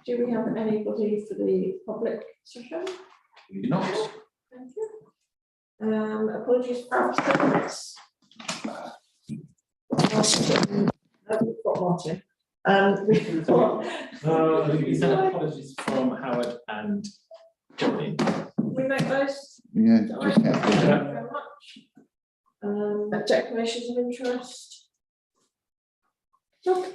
Do we have anybody for the public session? Maybe not. Thank you. Apologies for absence. We've got Martin. We've got. Apologies from Howard and Johnny. We make those. Yeah, Right. just Thank you have very much. Declarations of interest. Okay.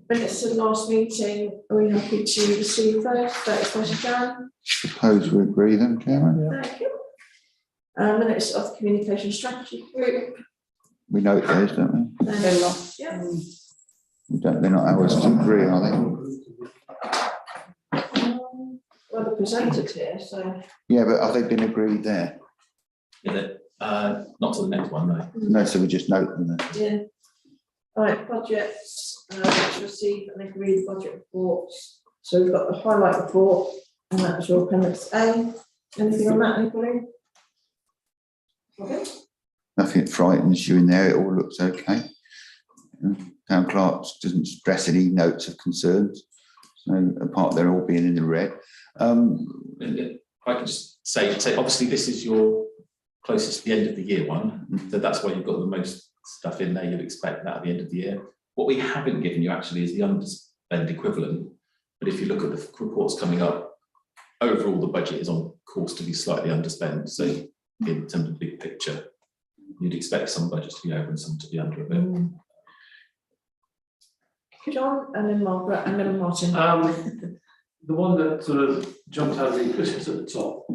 Minutes of the last meeting. Are we happy to receive those? 31st Jan. suppose we agree them, Chairman. Thank you. Minutes of the communication strategy group. We note those, don't we? Yeah. They're not ours to agree, are they? Well, they're presented here, so. Yeah, but have they been agreed there? Yeah, not to the next one, no. No, so we just note them then. Yeah. All right, budgets, let's receive and agree the budget reports. So we've got the highlight report, and that was your appendix A. Anything on that, anybody? Okay. Nothing frightens you in there, it all looks okay. Town clerk doesn't stress any notes of concerns, so apart they're all being in the red. I can just say, obviously this is your closest to the end of the year one, so that's why you've got the most stuff in there you'd expect that at the end of the year. What we haven't given you actually is the underspend equivalent, but if you look at the reports coming up, overall the budget is on course to be slightly underspent, so in terms of the big picture, you'd expect some budgets to be over and some to be under a bit. John, and then Margaret, and then Martin. The one that sort of jumped out of the Christmas at the top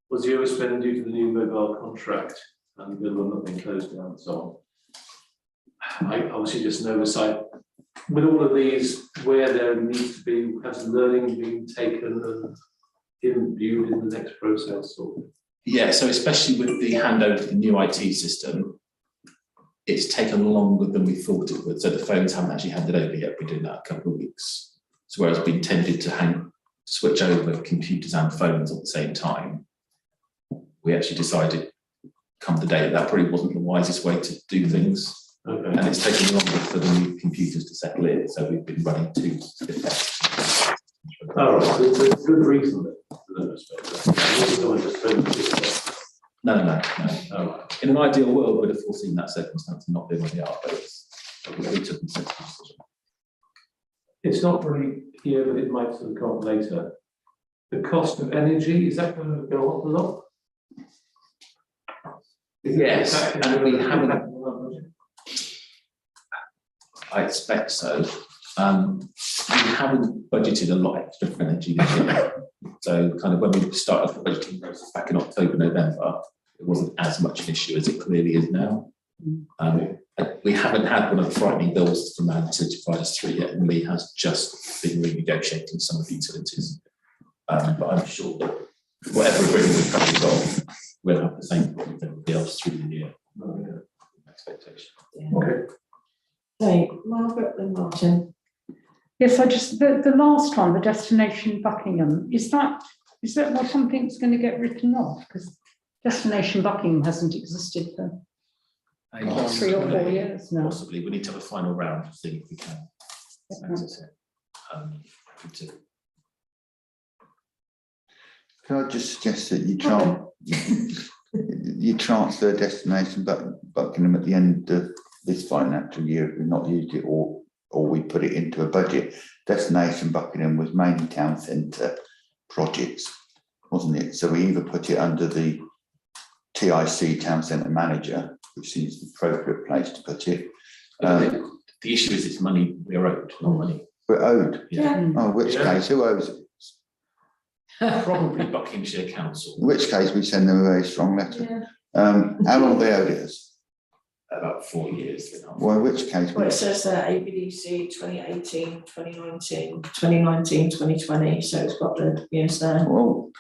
was the overspend due to the new mobile contract and the one not being closed down and so on. I obviously just an oversight. With all of these, where there needs to be, has learning been taken and viewed in the next process? Or? Yeah, so especially with the handover to the new IT system, it's taken longer than we thought it would. So the phones haven't actually handed over yet. We're doing that a couple of weeks. So whereas we intended to switch over computers and phones at the same time, we actually decided come the day that probably wasn't the wisest way to do things. Okay. And it's taken longer for the new computers to settle in. So we've been running two effects. All right, so there's a good reason for that respect. No. All right. In an ideal world, we'd have foreseen that circumstance and not been where they are, but we took a sensible decision. It's not really here, but it might sort of come up later. The cost of energy, is that going to go up a lot? Yes, and we haven't. I expect so. We haven't budgeted a lot extra for energy this year. So kind of when we started the budgeting process back in October, November, it wasn't as much an issue as it clearly is now. We haven't had one of the frightening bills from Man certified us through yet, and Lee has just been renegotiating some of the utilities. But I'm sure that whatever agreement we've currently got, we'll have the same problem with everybody else through the year. Expectation. Yeah. Okay. Okay, Margaret and Martin. Yes, I just the last one, the destination Buckingham, is that what something's going to get written off? Because destination Buckingham hasn't existed for 3 or 4 years now. Possibly, we need to have a final round to see if we can. Can I just suggest that you transfer destination Buckingham at the end of this financial year if we've not used it, or we put it into a budget. Destination Buckingham was mainly town centre projects, wasn't it? So we either put it under the TIC town centre manager, which seems the appropriate place to put it. The issue is it's money we're owed, not money. We're owed. Yeah. Oh, in which case, who owes it? Probably Buckinghamshire Council. In which case, we send them a very strong letter. Yeah. How long have they owed it us? About 4 years. Well, in which case, Well, it says there ABDC 2018, 2019, 2019, 2020. So it's got the years there. well,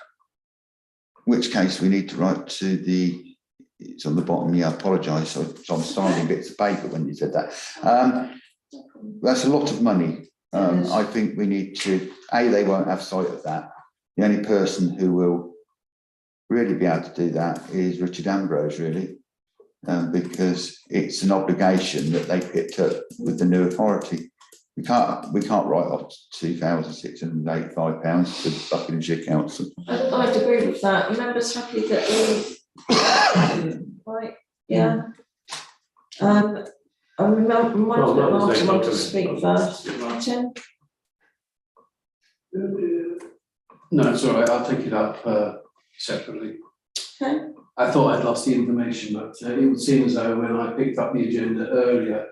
in which case we need to write to the, it's on the bottom, yeah, I apologise, so I'm signing bits of paper when you said that. That's a lot of money. I think we need to, they won't have sight of that. The only person who will really be able to do that is Richard Ambrose, really, because it's an obligation that they picked up with the new authority. We can't write off £2,685 to Buckinghamshire Council. I'd agree with that. Are members happy that we, right, yeah. I remember, Martin wanted to speak first. Martin? No, it's all right, I'll take it up separately. Okay. I thought I'd lost the information, but it would seem as though when I picked up the agenda earlier,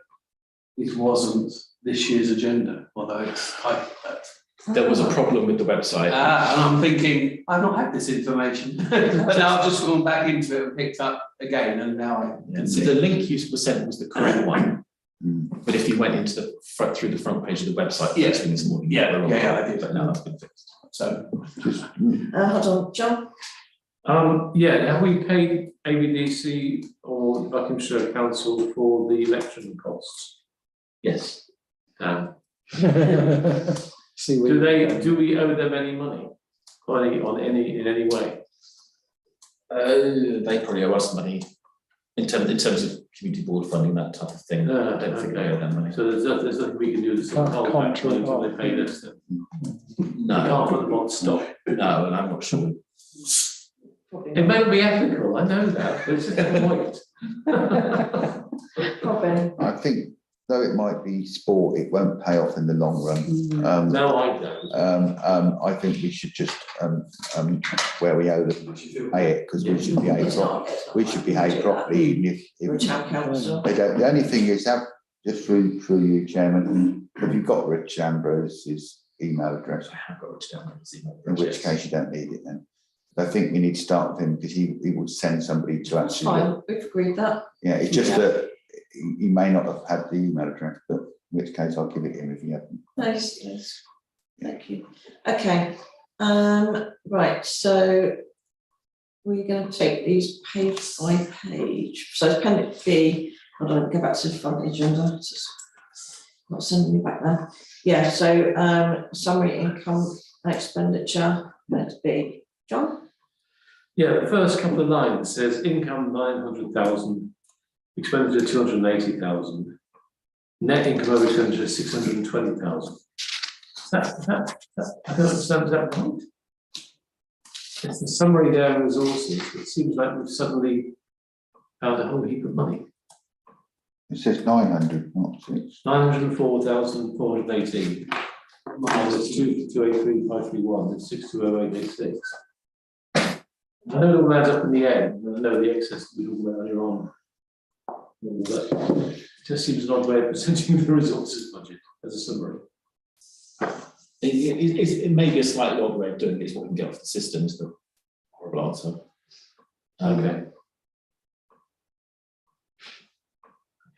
it wasn't this year's agenda, although it's typed that. There was a problem with the website. And I'm thinking, I've not had this information. But now I've just gone back into it and picked up again, and now I can So see. the link you were sent was the correct one. But if you went into the front, through the front page of the website, Yeah. first thing this morning, Yeah, you were yeah, wrong. I did. But now that's been fixed. So, Hold on, John? Yeah, have we paid ABDC or Buckinghamshire Council for the election costs? Yes. Do we owe them any money? In any way? They probably owe us money in terms of community board funding, that type of thing. I don't think they owe them money. So there's nothing we can do to sort of hold back money until they pay us then? No, We can't put them on stop. no, and I'm not sure. It may be ethical, I know that, but it's just a point. Robin? I think though it might be sport, it won't pay off in the long run. No, I don't. I think we should just where we owe them, pay it, because we should behave properly, even if For a town council. they don't. The only thing is, just through you, Chairman, have you got Rich Ambrose's email address? I have got Rich Ambrose's email In address, which yes. case you don't need it then. I think we need to start with him, because he would send somebody to That's actually. fine, we've agreed that. Yeah, it's just Yeah. that he may not have had the email address, but in which case I'll give it him if he hasn't. Nice, yes. Thank you. Okay, right, so we're going to take these page by page. So appendix B, hold on, go back to the front agenda. It's just not sending me back there. Yeah, so summary income and expenditure, let's be. John? Yeah, the first couple of lines says income 900,000, expenditure 280,000, net income over expenditure 620,000. I don't understand, is that right? It's the summary there of resources. It seems like we've suddenly found a whole heap of money. It says 900, not 6. 904,418. Minus 283,531, it's 620886. I know it all adds up in the end, and I know the excess that we talked about earlier on. But it just seems an odd way of presenting the resources budget as a summary. It may be a slightly odd way of doing it, it's what we can get off the system, is the horrible answer. Okay.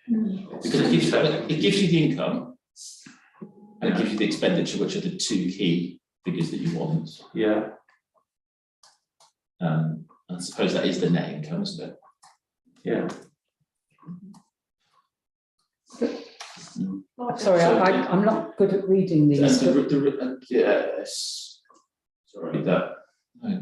Because it gives you the income, and it gives you the expenditure, which are the two key figures that you want. Yeah. I suppose that is the net income, isn't it? Yeah. Sorry, I'm not good at reading these. Yes. Sorry, that. No, right.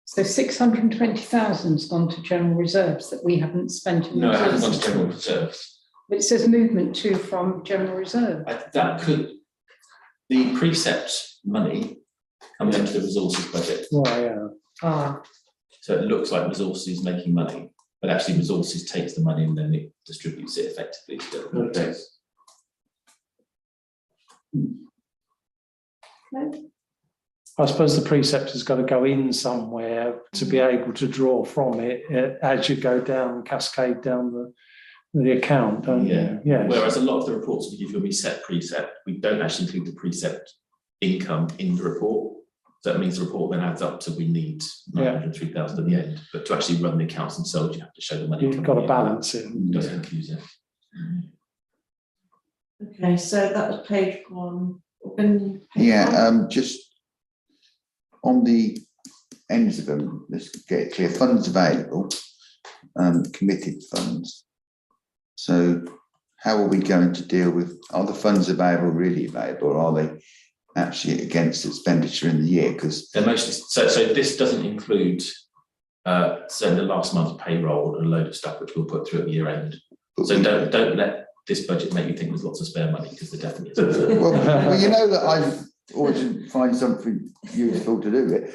So 620,000's gone to general reserves that we haven't spent. In No, it hasn't resources. gone to general reserves. But it says movement to from general reserve. That could, the precept money comes into the resources budget. Ah, So it looks like resources making money, but actually resources takes the money and then it distributes it effectively still. Okay. I suppose the precept has got to go in somewhere to be able to draw from it as you go down, cascade down the account, don't Yeah. you? Yes. Whereas a lot of the reports we give you a reset precept, we don't actually include the precept income in the report. So that means the report then adds up to we need 903,000 at the end. But to actually run the accounts themselves, you have to show the money. You've got to balance it. It doesn't confuse it. Okay, so that was page one. Yeah, just on the ends of them, let's get it clear. Funds available, committed funds. So how are we going to deal with, are the funds available really available, or are they actually against expenditure in the year? Because they're mostly, so this doesn't include so the last month's payroll and a load of stuff which we'll put through at year end. So don't let this budget make you think there's lots of spare money, because there definitely is. Well, you know that I've always find something useful to do with it.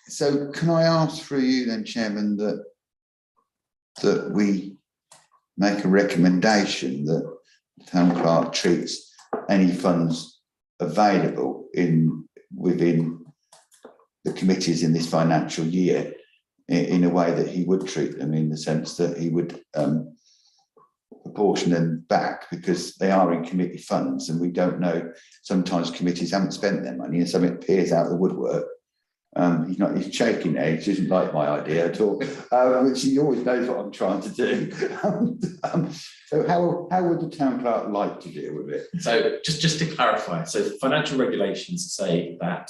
So can I ask through you then, Chairman, that we make a recommendation that the town clerk treats any funds available within the committees in this financial year in a way that he would treat them, in the sense that he would proportion them back, because they are in committee funds and we don't know, sometimes committees haven't spent their money and something appears out of the woodwork. He's shaking there, he doesn't like my idea at all, which he always knows what I'm trying to do. So how would the town clerk like to deal with it? So just to clarify, so financial regulations say that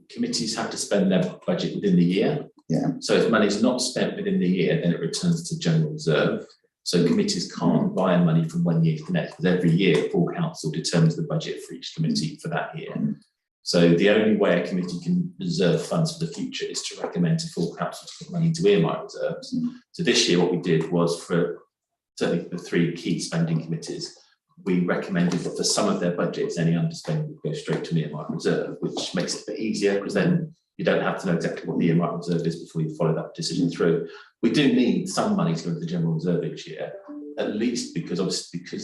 committees have to spend their budget within the year. Yeah. So if money is not spent within the year, then it returns to general reserve. So committees can't buy money from one year to the next, because every year full council determines the budget for each committee for that year. So the only way a committee can reserve funds for the future is to recommend to full council to put money into earmark reserves. So this year what we did was, for certainly the 3 key spending committees, we recommended that for some of their budgets, any underspend would go straight to earmark reserve, which makes it a bit easier, because then you don't have to know exactly what the earmark reserve is before you follow that decision through. We do need some money to go into the general reserve each year, at least because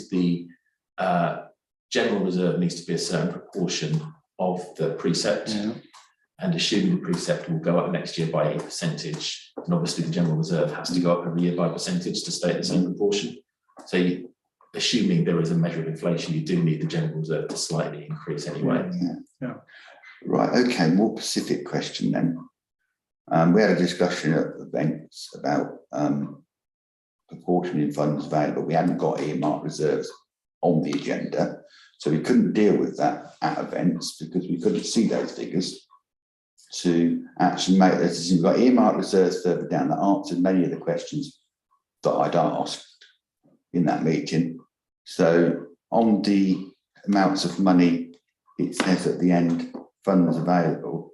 the general reserve needs to be a certain proportion of the precept, and assuming the precept will go up next year by a percentage, and obviously the general reserve has to go up every year by percentage to stay at the same proportion. So assuming there is a measure of inflation, you do need the general reserve to slightly increase anyway. Yeah. Right, okay, more specific question then. We had a discussion at events about proportioning funds available. We hadn't got earmark reserves on the agenda, so we couldn't deal with that at events because we couldn't see those figures to actually make this decision. We've got earmark reserves further down that answered many of the questions that I'd asked in that meeting. So on the amounts of money, it says at the end, funds available.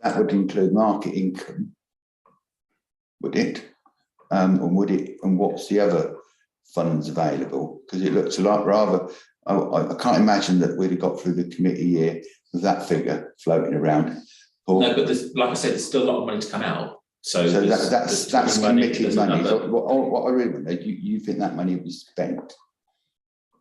That would include market income, would it? And would it? And what's the other funds available? Because it looks a lot rather. I can't imagine that we'd have got through the committee year with that figure floating around. No, but there's, like I said, there's still a lot of money to come out. So that's committee money. So what I really wonder, you think that money was spent?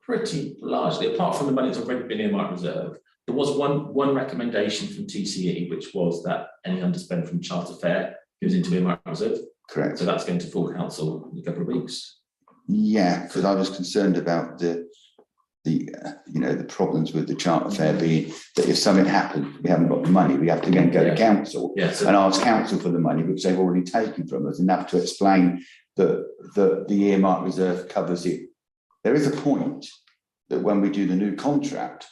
Pretty largely, apart from the money that's already been earmarked reserve. There was one recommendation from TCE, which was that any underspend from Charter Fair goes into earmarked reserve. Correct. So that's going to full council in a couple of weeks. Yeah, because I was concerned about the problems with the Charter Fair being that if something happened, we haven't got the money, we have to then go to council and ask council for the money, which they've already taken from us, and have to explain that the earmark reserve covers it. There is a point that when we do the new contract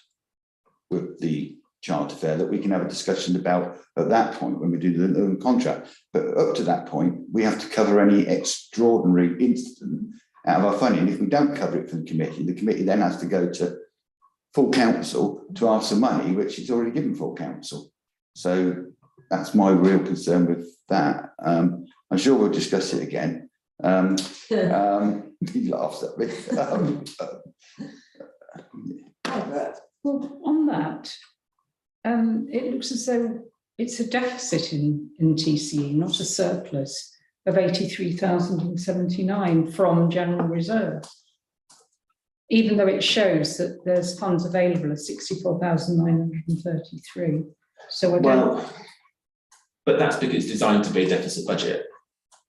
with the Charter Fair, that we can have a discussion about at that point when we do the new contract. But up to that point, we have to cover any extraordinary incident out of our funding. And if we don't cover it from the committee then has to go to full council to ask for money, which is already given full council. So that's my real concern with that. I'm sure we'll discuss it again. He laughs at me. Well, on that, it looks as though it's a deficit in TCE, not a surplus of 83,079 from general reserve, even though it shows that there's funds available of 64,933. So I don't. But that's because it's designed to be a deficit budget.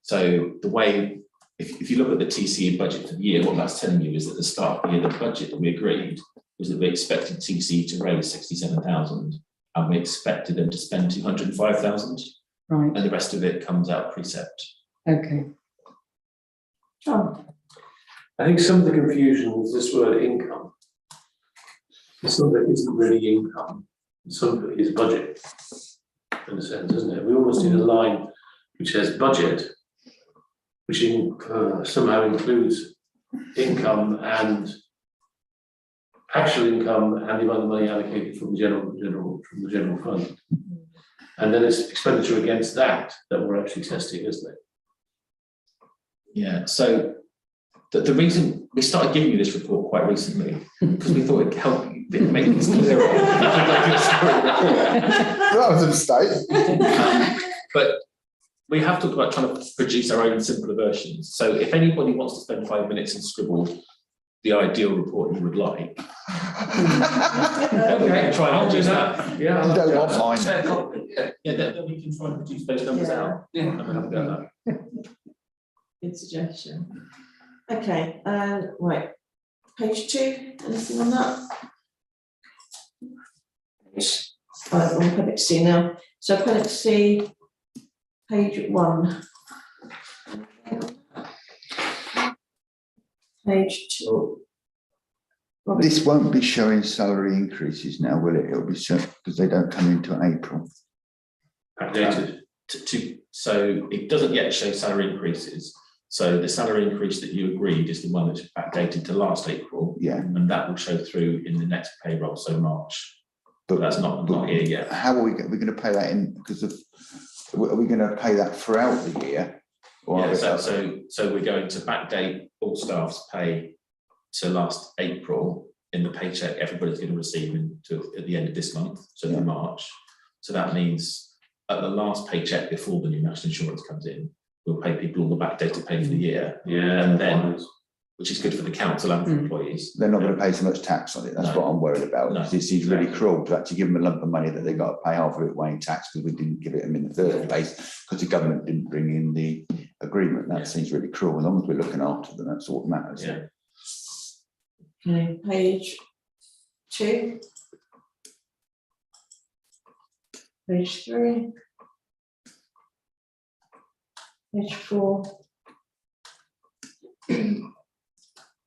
So the way, if you look at the TCE budget for the year, what that's telling you is that at the start of the year, the budget that we agreed was that we expected TCE to raise 67,000 and we expected them to spend 205,000. Right. And the rest of it comes out precept. Okay. John. I think some of the confusion is this word income. Some of it isn't really income, some of it is budget, in a sense, isn't it? We almost need a line which says budget, which somehow includes income and actual income and the amount of money allocated from the general fund. And then it's expenditure against that we're actually testing, isn't it? Yeah, so the reason we started giving you this report quite recently, because we thought it'd help make things clearer. That was a mistake. But we have talked about trying to produce our own simpler versions. So if anybody wants to spend 5 minutes and scribble the ideal report you would like, then we can try and produce that. Yeah. You don't want mine. Yeah, then we can try and produce those numbers out. Yeah. And we'll have a go at that. Good suggestion. Okay, right, page 2, anything on that? On appendix C now. So appendix C, page 1. Page 2. Robert, This won't be showing salary increases now, will it? It'll be shown because they don't come into April. Backdated so it doesn't yet show salary increases. So the salary increase that you agreed is the one that's backdated to last April, Yeah, and that will show through in the next payroll, so March. But but that's not here yet. how are we're going to pay that in? Because of, are we going to pay that throughout the year? Or Yeah, are so we're going to backdate all staff's pay to last April in the paycheck everybody's going to receive at the end of this month, so Yeah. in March. So that means at the last paycheck before the new national insurance comes in, we'll pay people all the backdated pay for the year, Yeah. and then, which is good for the council and for employees. they're not going to pay so much tax on it? That's No. what I'm worried about. No, It seems really exactly. cruel to actually give them a lump of money that they got to pay half of it away in tax because we didn't give it them in the first place because the government didn't bring in the agreement. That Yeah. seems really cruel. As long as we're looking after them, that's all that matters. Yeah. okay, page 2. Page 3. Page 4.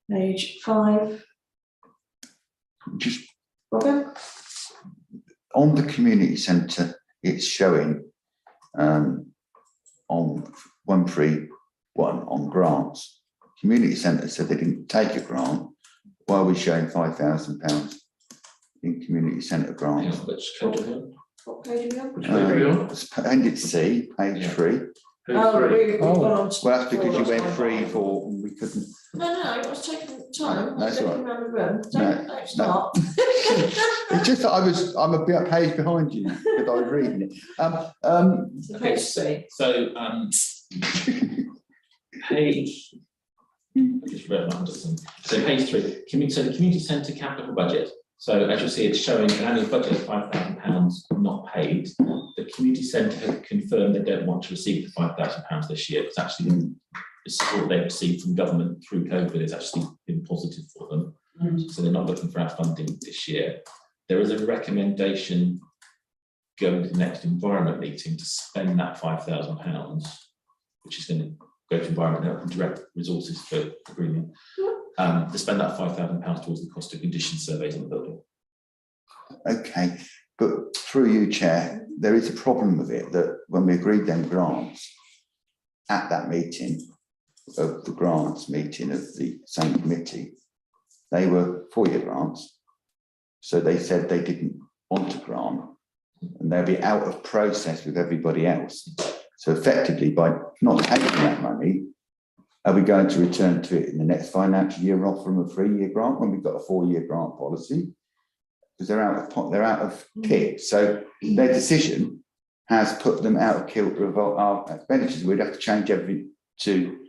Page 5. Just Robert? on the community centre, it's showing on 131 on grants. Community centre said they didn't take a grant. Why are we showing £5,000 in community centre grants? Which code is it? What page are we on? Which way are we on? It's appendix C, page Yeah. 3. Page Oh, 3. we've gone on to Well, that's because you 4, went that's 3, fine. 4, and we couldn't. No, I was taking time, I That's was all looking around the room, No, don't start. It's just that I'm a bit page behind you because I was reading it. So page 3. So page. I just read my Anderson. So page 3, community centre capital budget. So as you see, it's showing an annual budget of £5,000 not paid. The community centre have confirmed they don't want to receive the £5,000 this year. It's actually the support they've received from government through COVID has actually been positive for them. So they're not looking for our funding this year. There is a recommendation going to the next environment meeting to spend that £5,000, which is going to go to environment and direct resources for agreement. To spend that £5,000 towards the cost of condition surveys in the building. Okay, but through you, Chair, there is a problem with it that when we agreed them grants at that meeting of the grants meeting of the same committee, they were 4-year grants. So they said they didn't want a grant and they'll be out of process with everybody else. So effectively, by not taking that money, are we going to return to it in the next financial year and offer them a 3-year grant when we've got a 4-year grant policy? Because they're out of kit. So their decision has put them out of kilter of our expenditures. We'd have to change everything to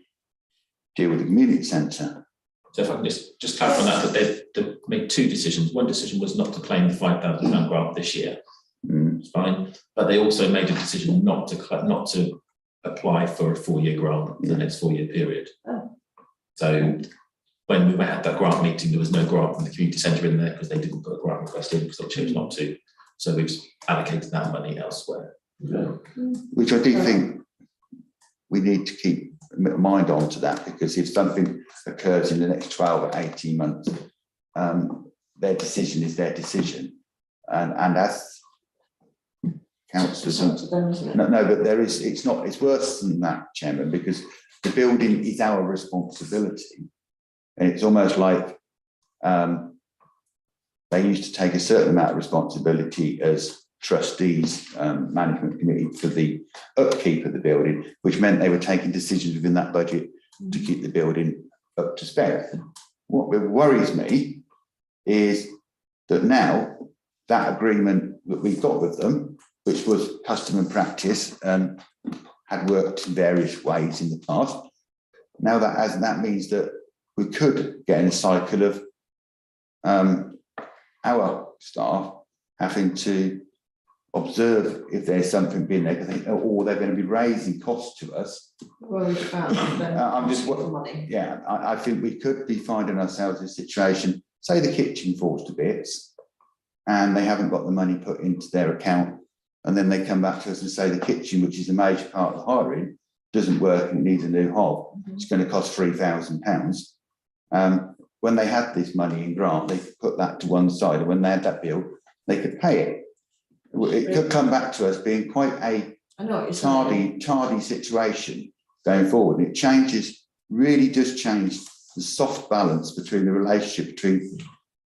deal with the community centre. So if I can just clarify on that they made 2 decisions. One decision was not to claim the £5,000 grant this year. It's fine, but they also made a decision not to apply for a 4-year grant for the next 4-year period. So when we had that grant meeting, there was no grant from the community centre in there because they didn't put a grant request in because they chose not to. So we've allocated that money elsewhere. Which I do think we need to keep a mind on to that, because if something occurs in the next 12 or 18 months, their decision is their decision. And as councillors, no, but it's worse than that, Chairman, because the building is our responsibility. And it's almost like they used to take a certain amount of responsibility as trustees, management committee for the upkeep of the building, which meant they were taking decisions within that budget to keep the building up to spec. What worries me is that now that agreement that we've got with them, which was custom and practice, had worked in various ways in the past. Now that means that we could get in a cycle of our staff having to observe if there's something being there, or they're going to be raising costs to us. Worried about I'm just money. Yeah, I think we could be finding ourselves in a situation, say the kitchen falls to bits and they haven't got the money put into their account, and then they come back to us and say the kitchen, which is a major part of the hiring, doesn't work and it needs a new hob. It's going to cost £3,000. When they had this money in grant, they could put that to one side, and when they had that bill, they could pay it. It could come back to us being quite a tardy situation going forward. And it really does change the soft balance between the relationship between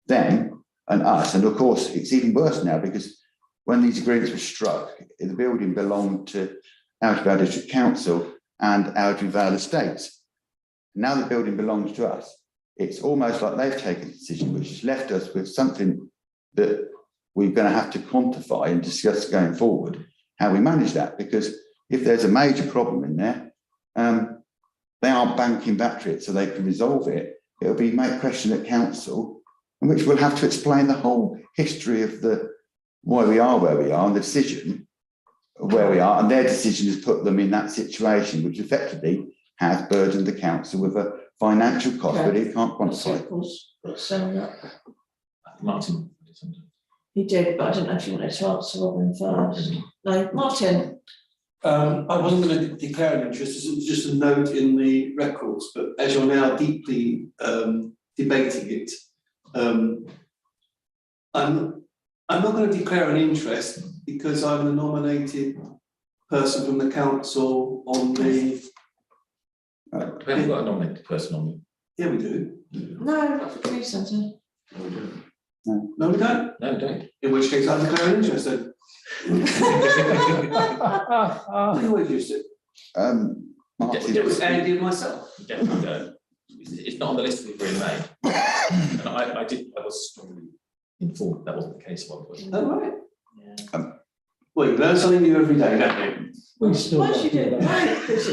them and us. And of course, it's even worse now, because when these agreements were struck, the building belonged to Owdrey Vale District Council and Owdrey Vale Estates. Now the building belongs to us. It's almost like they've taken a decision which has left us with something that we're going to have to quantify and discuss going forward how we manage that. Because if there's a major problem in there, they aren't banking back to it so they can resolve it. It'll be make question at council, in which we'll have to explain the whole history of why we are where we are, and the decision of where we are, and their decision has put them in that situation, which effectively has burdened the council with a financial cost that it can't quantify. Martin. He did, but I don't know if you wanted to answer Robin first. No, Martin. I wasn't going to declare an interest, it was just a note in the records, but as you're now deeply debating it, I'm not going to declare an interest because I'm the nominated person from the council on the... We haven't got a nominated person on it. Yeah, we do. No, not for community centre. No, we don't. No, we don't. No, we don't. In which case, I declare an interest then. I always used it. Martin, It was Andy and myself. We definitely don't. It's not on the list we've already made. And I was strongly informed that wasn't the case at one point. Oh, right. Yeah. Well, you learn something new every day, don't you? We still Why got you to do didn't that. know, because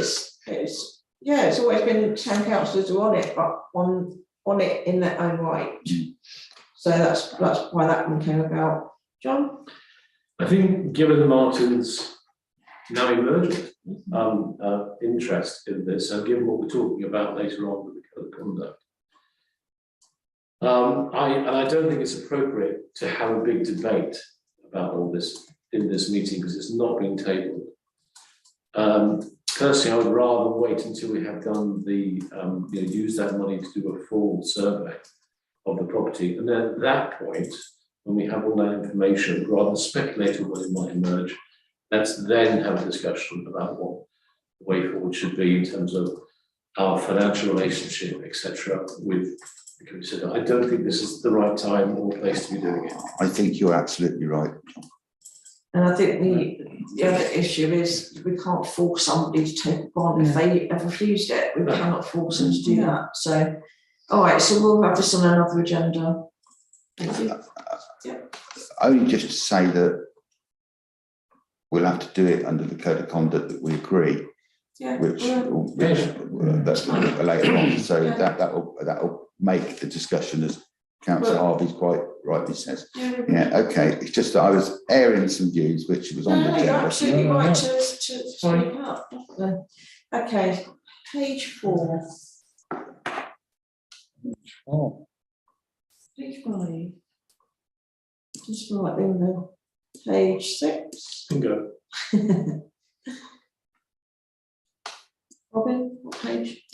it's always been town councillors who are on it, but on it in their own right. So that's why that one came about. John? I think given Martin's now emergent interest in this, and given what we're talking about later on with the code of conduct, I don't think it's appropriate to have a big debate about all this in this meeting because it's not been tabled. Personally, I would rather wait until we have done the use that money to do a full survey of the property, and then at that point, when we have all that information, rather than speculate on what it might emerge, let's then have a discussion about what the way forward should be in terms of our financial relationship, etc. with the community. I don't think this is the right time or place to be doing it. I think you're absolutely right. And I think the other issue is we can't force somebody to take a bond if they have refused it. We cannot force them to do that. So, all right, so we'll have this on another agenda. Thank you. Only just to say that we'll have to do it under the code of conduct that we agree, which that's later on. So that will make the discussion, as Councillor Harvey's quite rightly says. Yeah, okay. It's just that I was airing some views which was on the agenda. You're absolutely right to speak up. Okay, page 4. Oh, Page 5. Just right in there. Page 6. Bingo. Robin, what page?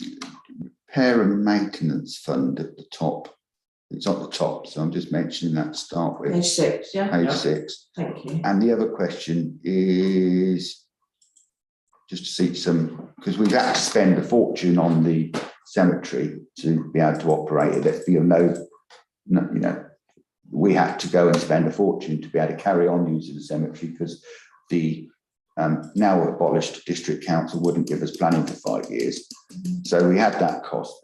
Repair and maintenance fund at the top. It's at the top, so I'm just mentioning that to start with. Page 6, yeah. Page 6. Thank you. And the other question is just to see some, because we've had to spend a fortune on the cemetery to be able to operate it. Let's be we had to go and spend a fortune to be able to carry on using the cemetery because the Now abolished, district council wouldn't give us planning for 5 years. So we had that cost.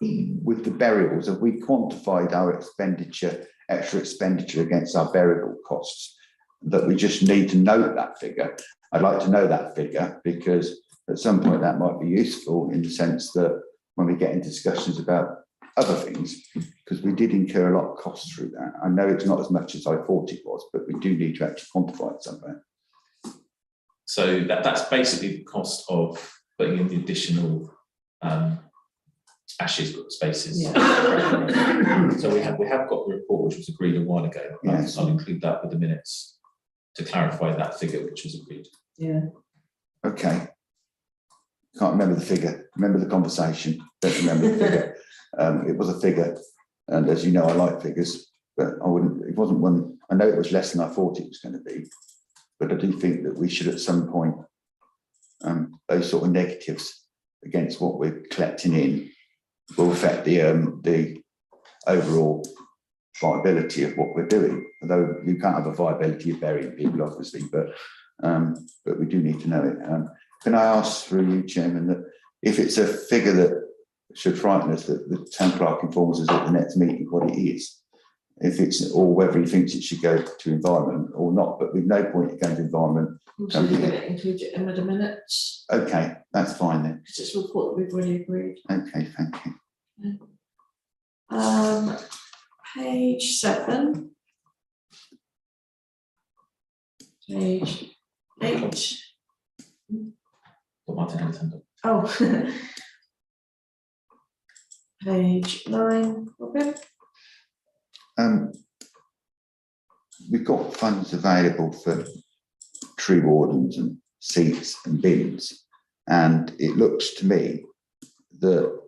With the burials, have we quantified our expenditure, extra expenditure against our burial costs? That we just need to note that figure. I'd like to know that figure because at some point that might be useful in the sense that when we get into discussions about other things, because we did incur a lot of costs through that. I know it's not as much as I thought it was, but we do need to actually quantify it somewhere. So that's basically the cost of putting in the additional ashes spaces. Yeah. So we have got the report which was agreed a while ago. Yes. I'll include that with the minutes to clarify that figure which was agreed. Yeah. Okay. Can't remember the figure. Remember the conversation. Don't remember the figure. It was a figure, and as you know, I like figures, but I wouldn't. It wasn't one. I know it was less than I thought it was going to be, but I do think that we should, at some point, those sort of negatives against what we're collecting in will affect the overall viability of what we're doing. Although you can't have a viability of burying people, obviously, but we do need to know it. Can I ask through you, Chairman, that if it's a figure that should frighten us, that the town clerk informs us at the next meeting what it is, if it's, or whether he thinks it should go to environment or not, but with no point in going to environment. So you're going to include it in with the minutes, Okay, that's fine then. because it's a report that we've already agreed. Okay, thank you. Page 7. Page 8. Got Martin Alexander. Oh. Page 9. Okay. We've got funds available for tree wardens and seats and bins, and it looks to me that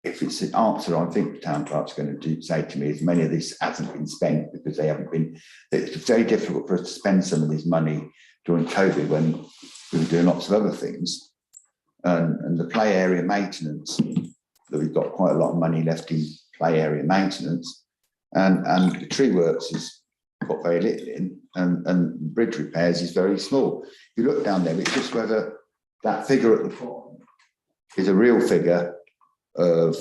if it's an answer, I think the town clerk's going to say to me is many of this hasn't been spent because they haven't been. It's very difficult for us to spend some of this money during COVID when we were doing lots of other things, and the play area maintenance, that we've got quite a lot of money left in play area maintenance, and the tree works has got very little in, and bridge repairs is very small. If you look down there, it's just whether that figure at the bottom is a real figure of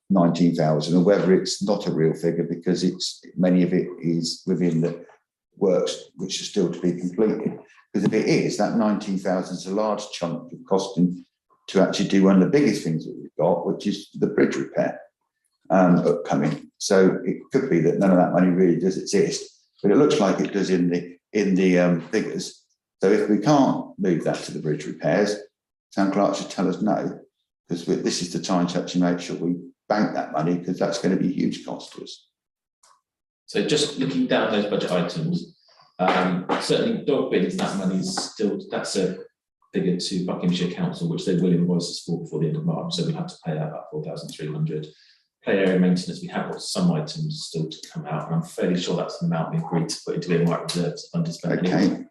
19,000 or whether it's not a real figure because it's many of it is within the works which are still to be completed. Because if it is, that 19,000 is a large chunk of costing to actually do one of the biggest things that we've got, which is the bridge repair upcoming. So it could be that none of that money really does exist, but it looks like it does in the figures. So if we can't move that to the bridge repairs, town clerk should tell us no, because this is the time to actually make sure we bank that money, because that's going to be a huge cost to us. So just looking down those budget items, certainly dog bins, that money's still, that's a figure to Buckinghamshire Council, which they will invoice us for before the end of March. So we have to pay out about 4,300. Play area maintenance, we have got some items still to come out, and I'm fairly sure that's the amount we agreed to put into earmark reserves unspent. Okay.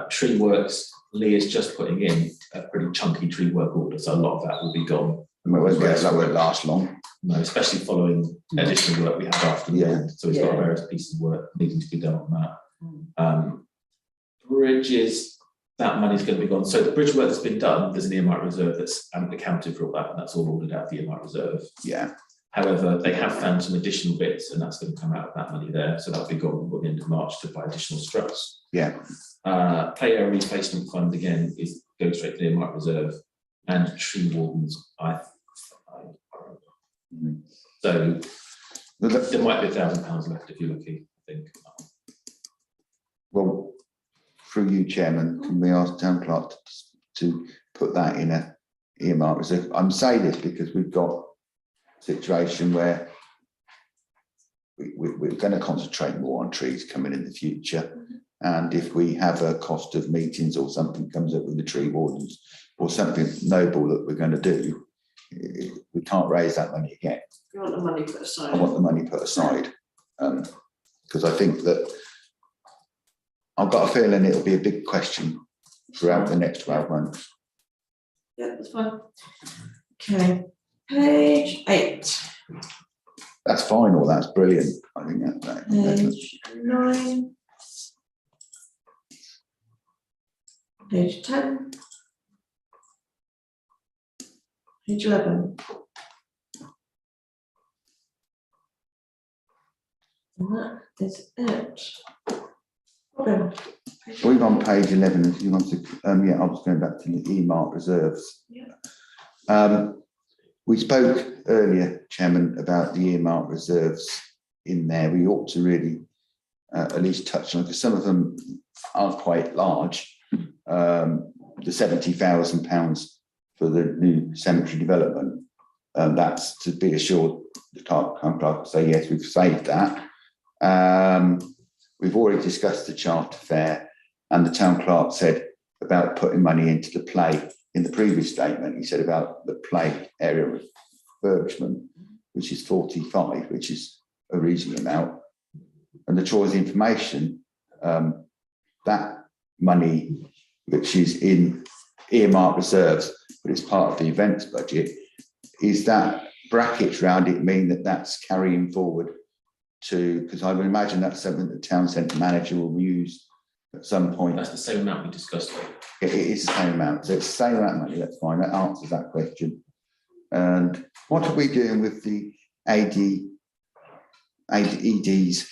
Tree works, Lee is just putting in a pretty chunky tree work order, so a lot of that will be gone. That won't last long. No, especially following additional work we have after the end. So we've got Yeah. various pieces of work needing to be done on that. Bridges, that money's going to be gone. So the bridge work that's been done, there's an earmark reserve that's accounted for all that, and that's all ordered out of the earmark reserve. Yeah. However, they have found some additional bits, and that's going to come out of that money there. So that'll be gone by the end of March to buy additional struts. Yeah. Play area replacement fund again is goes straight to the earmark reserve, and tree wardens. So there might be £1,000 left if you're lucky, I think. Well, through you, Chairman, can we ask town clerk to put that in a earmark reserve? I'm saying this because we've got a situation where we're going to concentrate more on trees coming in the future. And if we have a cost of meetings or something comes up with the tree wardens or something noble that we're going to do, we can't raise that money again. You want the money put aside? I want the money put aside, because I think that I've got a feeling it'll be a big question throughout the next 12 months. Yeah, that's fine. Okay, page 8. That's fine, or that's brilliant. I think that Page 9. Page 10. Page 11. And that is it. Robin. We're on page 11, if you want to, yeah, I was going back to the earmark reserves. Yeah. We spoke earlier, Chairman, about the earmark reserves in there. We ought to really at least touch on, because some of them are quite large. The £70,000 for the new cemetery development, that's to be assured the clerk will say, yes, we've saved that. We've already discussed the charter fair, and the town clerk said about putting money into the play in the previous statement. He said about the play area refurbishment, which is 45, which is a reasonable amount. And the choice information, that money, which is in earmark reserves, but it's part of the events budget, is that brackets around it mean that that's carrying forward to, because I would imagine that's something the town centre manager will use at some point. That's the same amount we discussed. It is the same amount. So it's the same amount of money, that's fine. That answers that question. And what are we doing with the ED's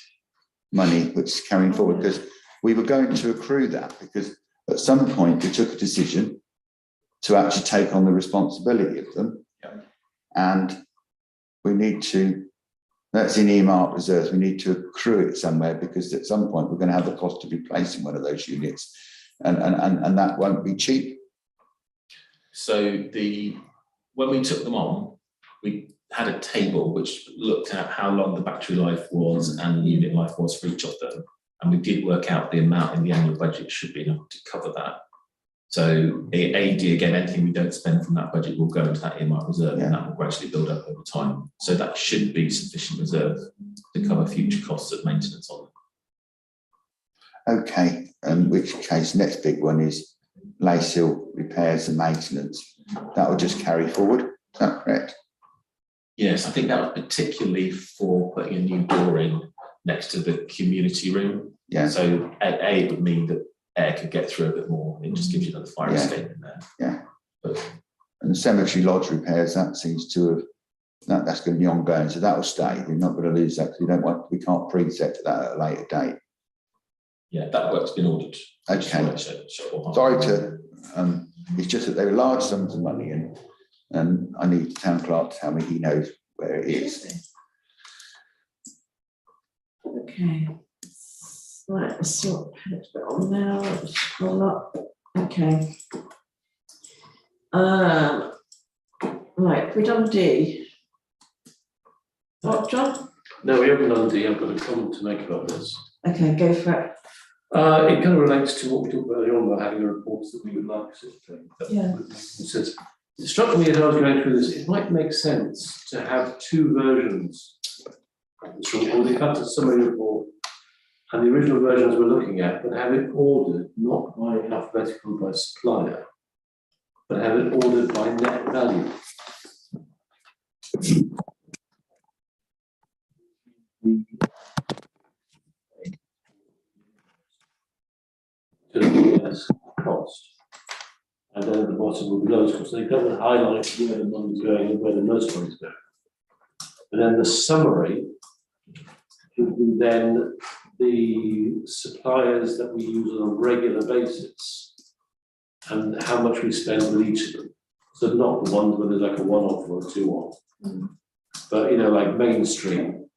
money, which is carrying forward? Because we were going to accrue that, because at some point we took a decision to actually take on the responsibility of them. Yeah. And we need to, that's in earmark reserves, we need to accrue it somewhere, because at some point we're going to have the cost of replacing one of those units, and that won't be cheap. So when we took them on, we had a table which looked at how long the battery life was and the unit life was for each of them, and we did work out the amount in the annual budget should be enough to cover that. So AD, again, anything we don't spend from that budget will go into that earmark reserve, and that will gradually build up over time. So that should be sufficient reserve to cover future costs of maintenance on them. Okay, in which case, next big one is Lacehall repairs and maintenance. That will just carry forward, is that correct? Yes, I think that was particularly for putting a new door in next to the community room. Yeah. So A would mean that air could get through a bit more. It just gives you another fire escape in there. Yeah. But, and the cemetery lodge repairs, that seems to have, that's going to be ongoing, so that will stay. We're not going to lose that, because we can't preset to that at a later date. yeah, that work's been ordered. Okay. Sorry to, it's just that they were large sums of money, and I need the town clerk to tell me he knows where it is. Okay. Right, let's see what page we're on now. Let's scroll up. Okay. Right, we've done D. What, John? No, we haven't done D. I've got a comment to make about this. Okay, go for it. It kind of relates to what we talked about earlier on about having a report that we would like, sort of thing. Yeah. It struck me as I was going through this, it might make sense to have two versions of this report. They cut a summary report, and the original versions we're looking at, but have it ordered not by alphabetical by supplier, but have it ordered by net value. Cost, and then at the bottom will be lowest cost. They come and highlight where the money's going and where the most money's going. And then the summary would be then the suppliers that we use on a regular basis and how much we spend with each of them. So not the ones where there's like a one-off or a two-off, but like mainstream.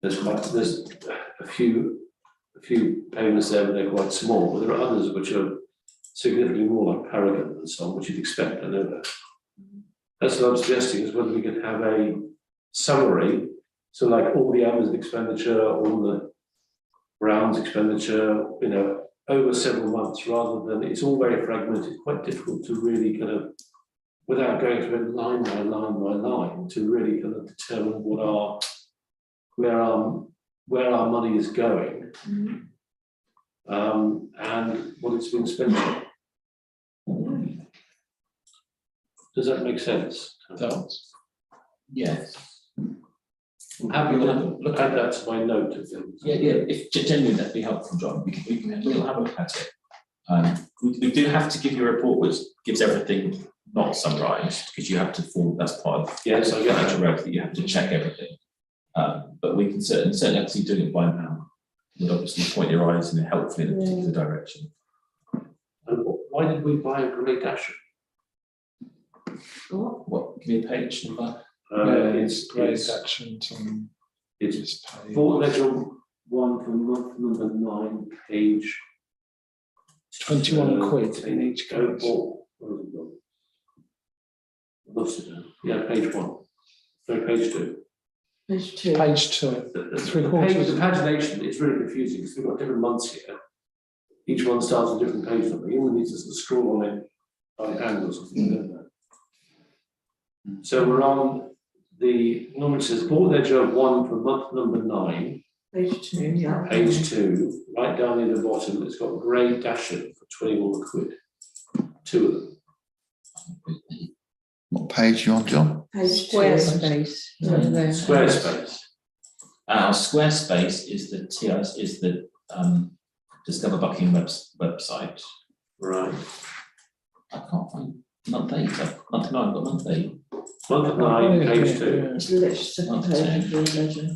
There's a few payments there, but they're quite small. But there are others which are significantly more, like Paragon and so on, which you'd expect. I know that. That's what I'm suggesting, is whether we could have a summary, so like all the Amazon expenditure, all the Brown's expenditure, over several months, rather than, it's all very fragmented, quite difficult to really kind of, without going through it line by line by line, to really kind of determine where our money is going, and what it's been spent on. Does that make sense? Yes. I'm happy to look at Add that to my note of things. Yeah, if genuinely that'd be helpful, John. We'll have a look at it. we do have to give you a report which gives everything not summarised, because you have to form, that's part of Yes, I get financial that. reg, that you have to check everything. But we can certainly actually doing it by now would obviously point your eyes in a helpful in a particular direction. And why did we buy a Great Dasher? What, give me a page number? It's great It's action on it's this page. Port Ledger 1 for month number 9, page 21 quid in each Go case. for, where have we gone? Lost it now. Yeah, page 1. So page 2. Page 2. Page 2. The page, the pagination is really confusing because we've got different months here. Each one starts with a different page number. You only need to sort of scroll on it by hand or something, don't know. So we're on the, normally it says Port Ledger 1 for month number 9, Page 2, yeah. page 2, right down near the bottom, it's got grey dashing for 21 quid. 2 of them. What page you on, John? Page 2. Squarespace. Squarespace. Squarespace is the TIS, is the Discover Buckingham website. Right. I can't find month 8, month 9, but month 8. Month 9, page Yeah, 2. yeah. It's literally second page of the ledger.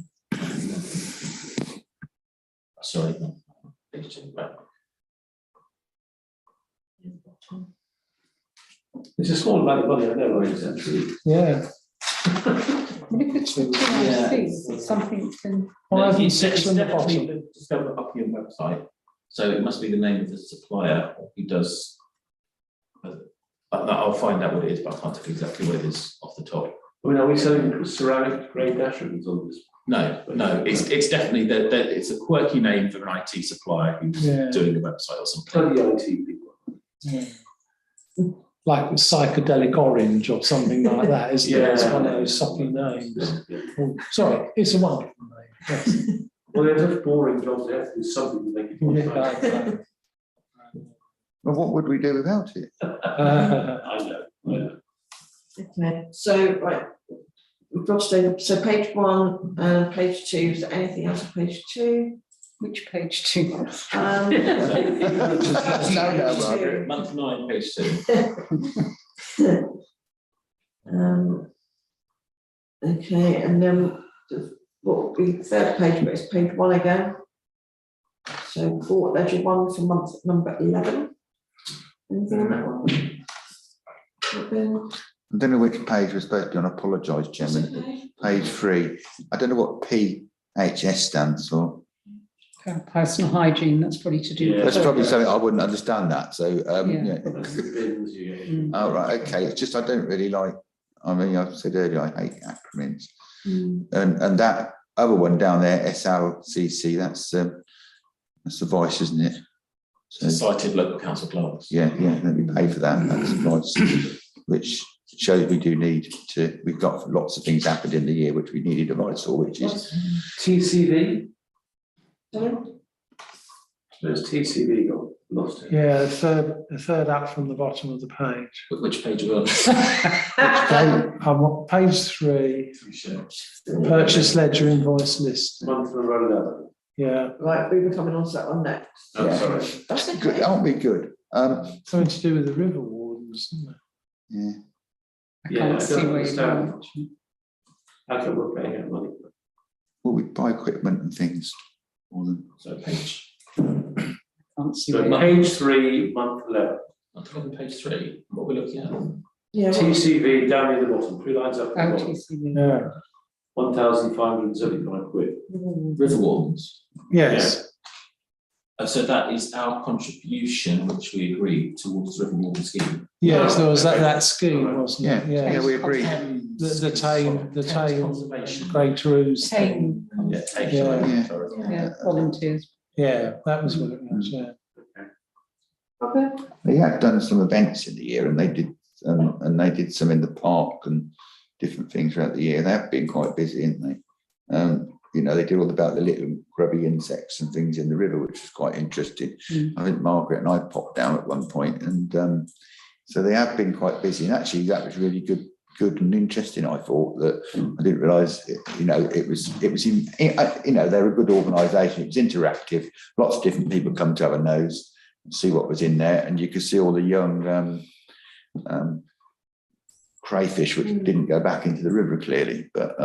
Sorry, no, page 2, right. It's a small amount of money, I know, right? It's actually. Yeah. Well, if it's the Yeah. TIC, something can, Five and It's six on the definitely bottom. the Discover Buckingham website, so it must be the name of the supplier who does. I'll find out what it is, but I can't tell you exactly what it is off the top. I mean, are we selling ceramic grey dashings on this? No, it's definitely it's a quirky name for an IT supplier who's Yeah. doing a website or something. Bloody IT people. Yeah. Like psychedelic orange or something like that, isn't it? It's one of those soppy names. Oh, sorry, it's a wonderful name. Yes. Well, they're such boring jobs, they have to do something to make it more exciting. Well, what would we do without it? I know. Okay, so, right. We've got to stay, so page 1 and page 2, is there anything else on page 2? which page 2? No, Margaret. Month 9, page 2. Okay, and then what will be the third page, but it's page 1 again. So Port Ledger 1 for month number 11. Anything on that one? Okay. I don't know which page we're supposed to be on. I apologise, Chairman. Page 3. I don't know what PHS stands for. Personal hygiene, that's probably to do. Yeah. with That's the- probably something I wouldn't understand that. So, Yeah. yeah. That's the bins you get. Mm. Oh, right. Okay. It's just I don't really like. I mean, I said earlier I hate acronyms, and that other one down there, SLCC. That's the vice, isn't it? So, Society of Local Council Clerks. yeah. Let me pay for that. That's vice, which shows we do need to. We've got lots of things happened in the year which we needed a vice for, which is TCV, Sorry? there's TCV got lost here. Yeah, the third up from the bottom of the page. Which page are we on? I'm on page 3, purchase ledger invoice list. Month number 11. Yeah, Right, we were coming on to that one next. Oh, Yeah. sorry. That's good. okay. Aren't we good? something to do with the river wardens, isn't it? Yeah. I Yeah, can't I see don't where you're understand. going. How come we're paying out money? Well, we buy equipment and things. More than So page, Can't see So where you're page 3, month 11. month 11, page 3, what we're looking at. Yeah, well, TCV down near the bottom, 3 lines up. going. the bottom, OTCV. Yeah, 1,575 quid. River Wardens. yes, So that is our contribution, which we agreed towards the River Warden scheme. yes, there was that scheme, wasn't it? Yeah, we agree. The Tame Conservation. Great Ruse. Tame. Yeah, take Yeah. Yeah. sorry. Yeah, volunteers. Yeah, that was what it was, yeah. okay. They had done some events in the year, and they did some in the park and different things throughout the year. They have been quite busy, haven't they? You know, they did all about the little grubby insects and things in the river, which was quite interesting. I think Margaret and I popped down at one point, and so they have been quite busy. And actually, that was really good and interesting. I thought that I didn't realise, you know, it was, you know, they're a good organisation. It was interactive. Lots of different people come to have a nose. see what was in there, and you could see all the young crayfish which didn't go back into the river clearly. But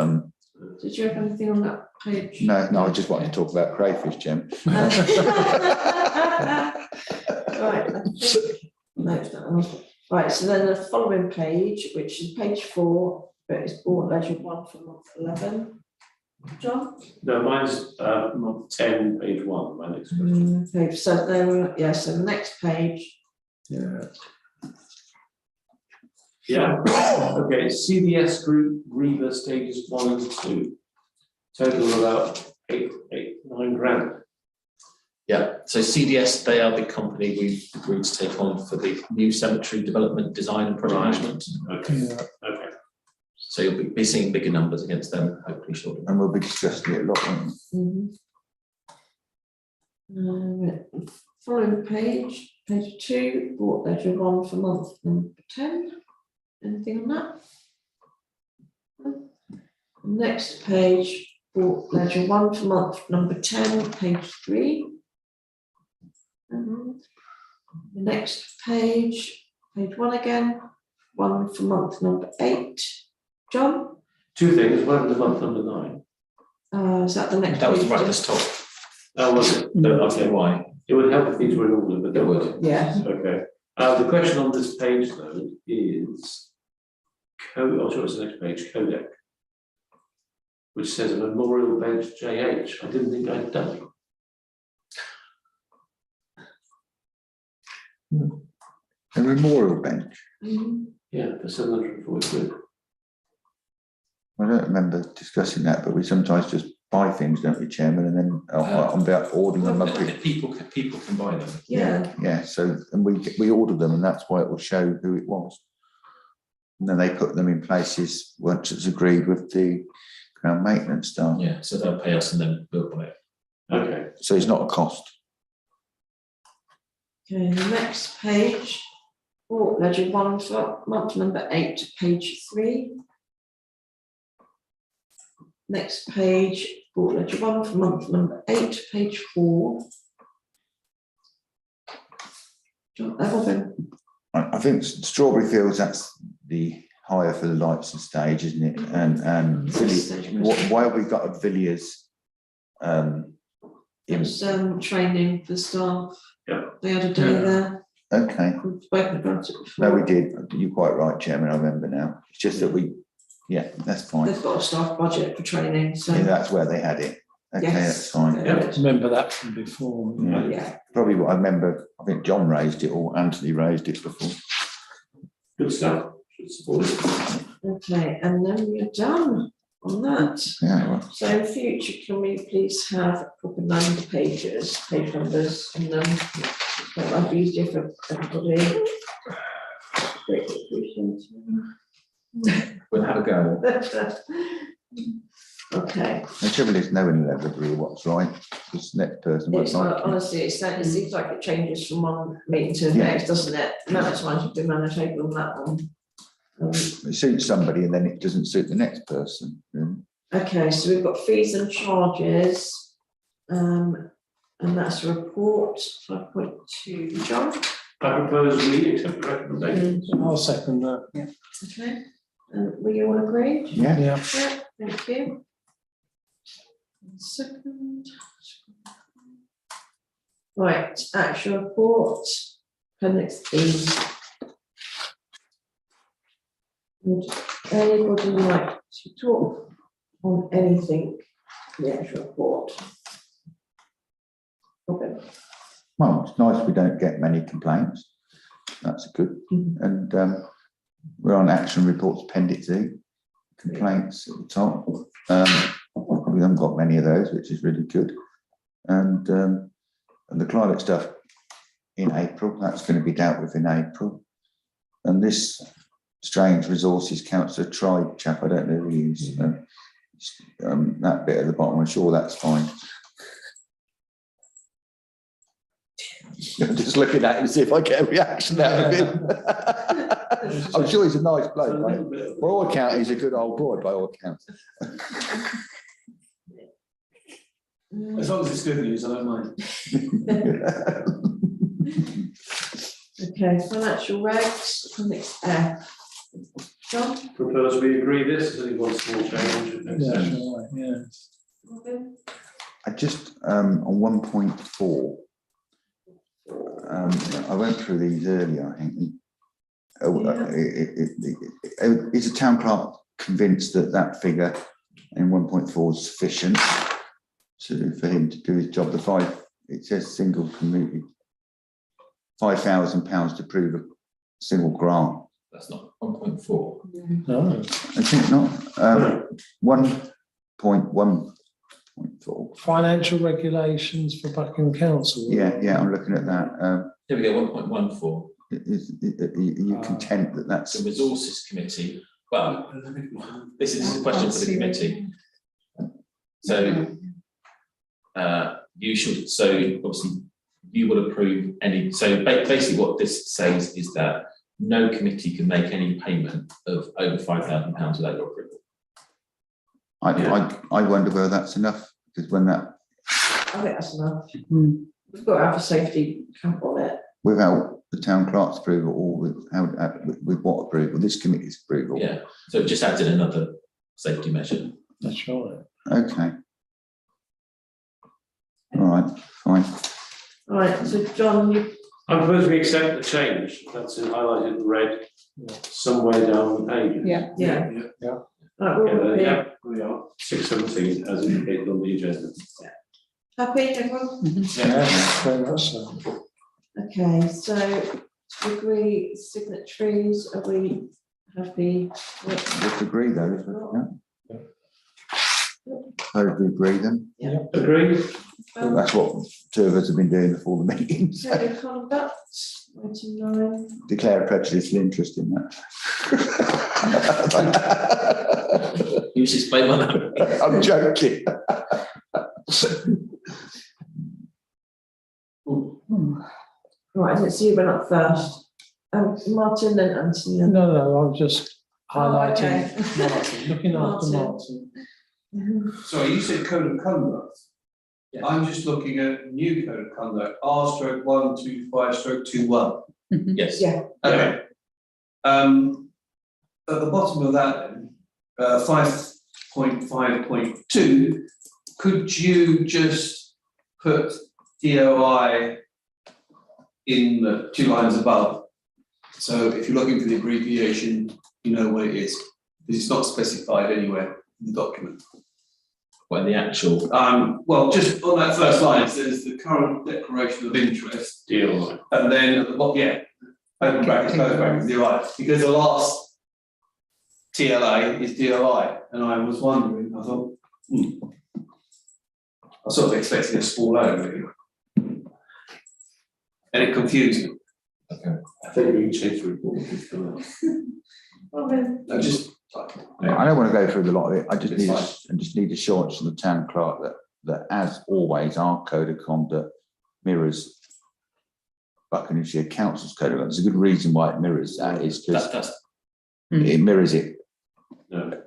Did you have anything on that page? no, I just wanted to talk about crayfish, Jim. Right, I think, no, it's not on. Right, so then the following page, which is page 4, but it's board ledger 1 for month 11. John? No, mine's month 10, page 1, my next question. Okay, so there, yeah, so the next page. Yeah. Okay, CDS group Reba stages 1 and 2. Total of about 9 grand. Yeah, so CDS, they are the company we've agreed to take on for the new cemetery development, design and project management. Okay, Yeah. okay. So you'll be seeing bigger numbers against them, hopefully shortly. And we'll be discussing it a lot. Won't we? Following page, page 2, board ledger 1 for month number 10. Anything on that? Next page, board ledger 1 for month number 10, page 3. The next page, page 1 again, 1 for month number 8. John? 2 things, one was month number 9. Is that the next That was page? right at the top. Oh, was it? No, I'll tell you why. It would help if these were in order, but they It would. weren't. Yeah. Okay. The question on this page though is, I'm sure it's the next page, codec, which says a memorial bench JH. I didn't think I'd done it. A memorial bench. Yeah, for 740 quid. I don't remember discussing that, but we sometimes just buy things, don't we, Chairman? And then I'm about ordering them. People can buy them. Yeah. So, and we order them, and that's why it will show who it was. And then they put them in places once it's agreed with the ground maintenance staff. Yeah, so they'll pay us and then we'll buy it. Okay. So it's not a cost. Okay, the next page, board ledger 1 for month number 8, page 3. Next page, board ledger 1 for month number 8, page 4. John, Evelyn? I think Strawberry Fields, that's the hire for the lights and stage, isn't it? And why have we got a Villiers? It was training for staff. Yeah. They had a day there. Okay. We've spoken about it before. No, we did. You're quite right, Chairman. I remember now. It's just that that's fine. They've got a staff budget for training, so. Yeah, that's where they had it. Okay, Yes. that's fine. Yeah. Remember that from before. Yeah. Yeah. Probably what I remember, I think John raised it or Anthony raised it before. Good stuff. Should support it. Okay, and then we're done on that. Yeah, well, So in future, can we please have proper number pages, page numbers, and that'd be easier for everybody. Great appreciation. We'll have a go. Okay, the trouble is no one will ever agree what's right. This next person might it's like not, it. honestly, it seems like it changes from one meeting to the Yeah. next, doesn't it? The amount of times we've been around the table on that one. It suits somebody and then it doesn't suit the next person. Okay, so we've got fees and charges, and that's a report, 5.2, John? I propose we accept the recommendation. I'll second that. Okay, will you all agree? Yeah. Yeah. Yeah, thank you. Second. Right, actual report, appendix E. Would anybody like to talk on anything, in the actual report? Okay. Well, it's nice we don't get many complaints. That's good. And we're on action reports appendix E. Complaints at the top. We haven't got many of those, which is really good. And the climate stuff in April, that's going to be dealt with in April. And this strange resources councillor tribe chap, I don't know who he is. That bit at the bottom, I'm sure that's fine. I'm just looking at him to see if I get a reaction out of him. I'm sure he's a nice bloke, right? By all accounts, he's a good old boy, by all accounts. As long as it's good news, I don't mind. Okay, financial regs, appendix F. John? Propose we agree this, there's only one small change, it makes Yeah, sense. right, yeah. Robin? I just, on 1.4, I went through these earlier, I think. Is the town clerk convinced that that figure in 1.4 is sufficient for him to do his job? It says single community, £5,000 to prove a single grant. That's not 1.4. No, I think not. 1.1.4. financial regulations for Buckingham Council. Yeah, I'm looking at that. Here we go, 1.14. Are you content that that's? The resources committee, well, this is a question for the committee. So, you should, so obviously you will approve any, so basically what this says is that no committee can make any payment of over £5,000 without your approval. I wonder whether that's enough, because when that, I think that's enough. We've got to have a safety cap on it. without the town clerk's approval or with what approval, this committee's approval. Yeah, so it just adds in another safety measure. That's right. Okay. All right, fine. All right, so John, you, I propose we accept the change, that's in highlighted in red, somewhere down the page. Yeah. yeah. Yeah. Right, we're all Yeah, here. we are, 6:17 as indicated on the agenda. Happy, everyone? Yeah, very much so. Okay, so to agree signatories, are we happy? Just agree though, isn't it? Yeah. I would agree then. Agreed? That's what two of us have been doing before the meetings. Code of conduct, 99. Declare a prejudicial interest in that. You should explain what that. I'm joking. Right, let's see who went up first. Martin and Anthony. No, I'm just highlighting okay. Martin, looking after Martin. Martin. Sorry, you said code of conduct. Yeah. I'm just looking at new code of conduct, R/125/21. Yes. Yeah, Okay. At the bottom of that, then, 5.5.2, could you just put DOI in the 2 lines above? So if you're looking for the abbreviation, you know what it is, because it's not specified anywhere in the document. When the actual, Well, just on that first line, it says the current declaration of interest, Deal. and then at the bottom, open brackets, close brackets, you're right, because the last TLA is DOI, and I was wondering, I thought, I was sort of expecting a small O, really. And it confused me. okay. I think we can change the report. Robin. I just, I don't want to go through the lot of it. I just It's need assurance from the town clerk that as always, our code of conduct mirrors Buckinghamshire Council's code of conduct. There's a good reason why it mirrors that, is because That's it mirrors it. No.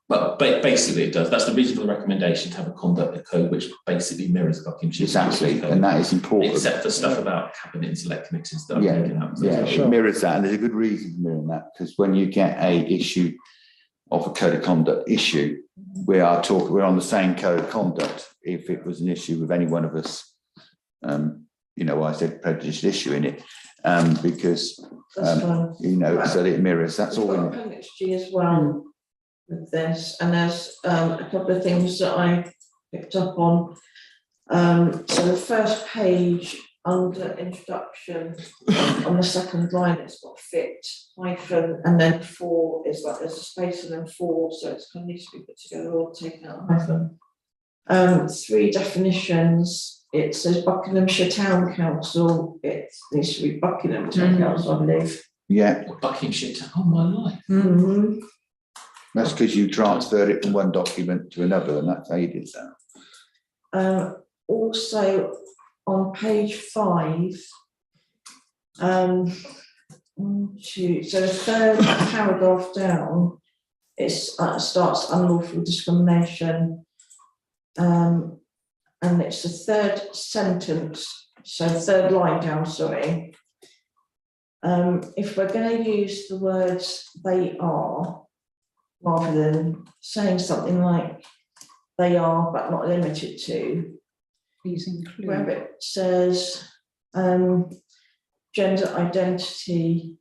but basically it does. That's the reason for the recommendation to have a conduct code which basically mirrors Buckinghamshire. Exactly, code. and that is important. Except for stuff about cabinet and select committees that I've Yeah, taken out. Yeah, Sure. it mirrors that, and there's a good reason for mirroring that, because when you get a issue of a code of conduct issue, we're on the same code of conduct. If it was an issue with any one of us, I said prejudicial issue in it, because That's fine. Right. so that it mirrors. That's We've all. got appendix G as well with this, and there's a couple of things that I picked up on. So the first page under introduction, on the second line, it's got fit hyphen, and then 4 is like there's a space and then 4, so it's kind of needs to be put together or taken out hyphen. 3 definitions. It says Buckinghamshire Town Council. It needs to be Buckingham Town Council, I believe. Yeah, Buckinghamshire, oh my life. Mm-hmm. that's because you transferred it from one document to another, and that's how you did that. Also on page 5, so the third paragraph down, it starts unlawful discrimination, and it's the third sentence, so third line down, sorry. if we're going to use the words they are, rather than saying something like they are but not limited to, Please include. where it says gender identity,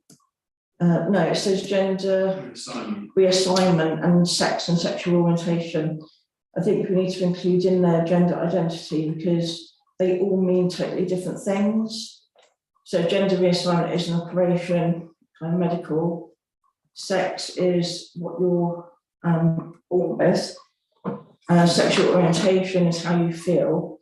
no, it says gender reassignment and sex and sexual orientation. I think we need to include in there gender identity because they all mean totally different things. So gender reassignment is an operation, kind of medical. Sex is what you're born with. Sexual orientation is how you feel.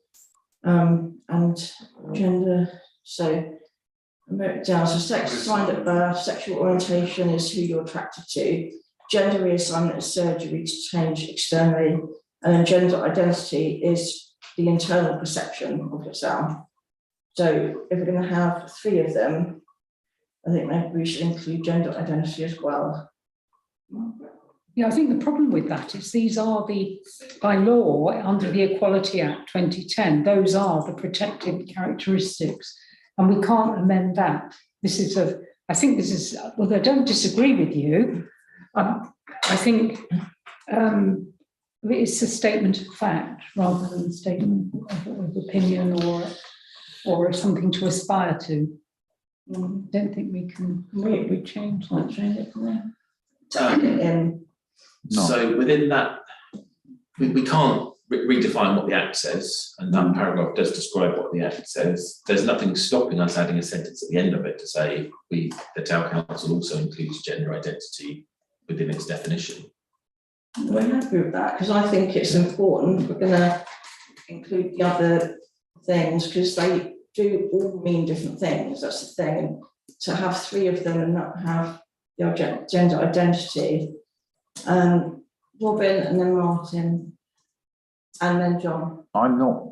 And gender, so I wrote it down. So sex assigned at birth, sexual orientation is who you're attracted to. Gender reassignment is surgery to change externally. And then gender identity is the internal perception of yourself. So if we're going to have 3 of them, I think maybe we should include gender identity as well. Yeah, I think the problem with that is these are by law, under the Equality Act 2010, those are the protected characteristics, and we can't amend that. I think this is, although I don't disagree with you, I think it's a statement of fact rather than a statement of opinion or something to aspire to. I don't think we can really change that. Change it from there. Tuck it in. No. So within that, we can't redefine what the Act says, and that paragraph does describe what the Act says. There's nothing stopping us adding a sentence at the end of it to say the Town Council also includes gender identity within its definition. We're happy with that because I think it's important. We're going to include the other things because they do all mean different things. That's the thing. To have 3 of them and not have the gender identity. Robin and then Martin and then John. I'm not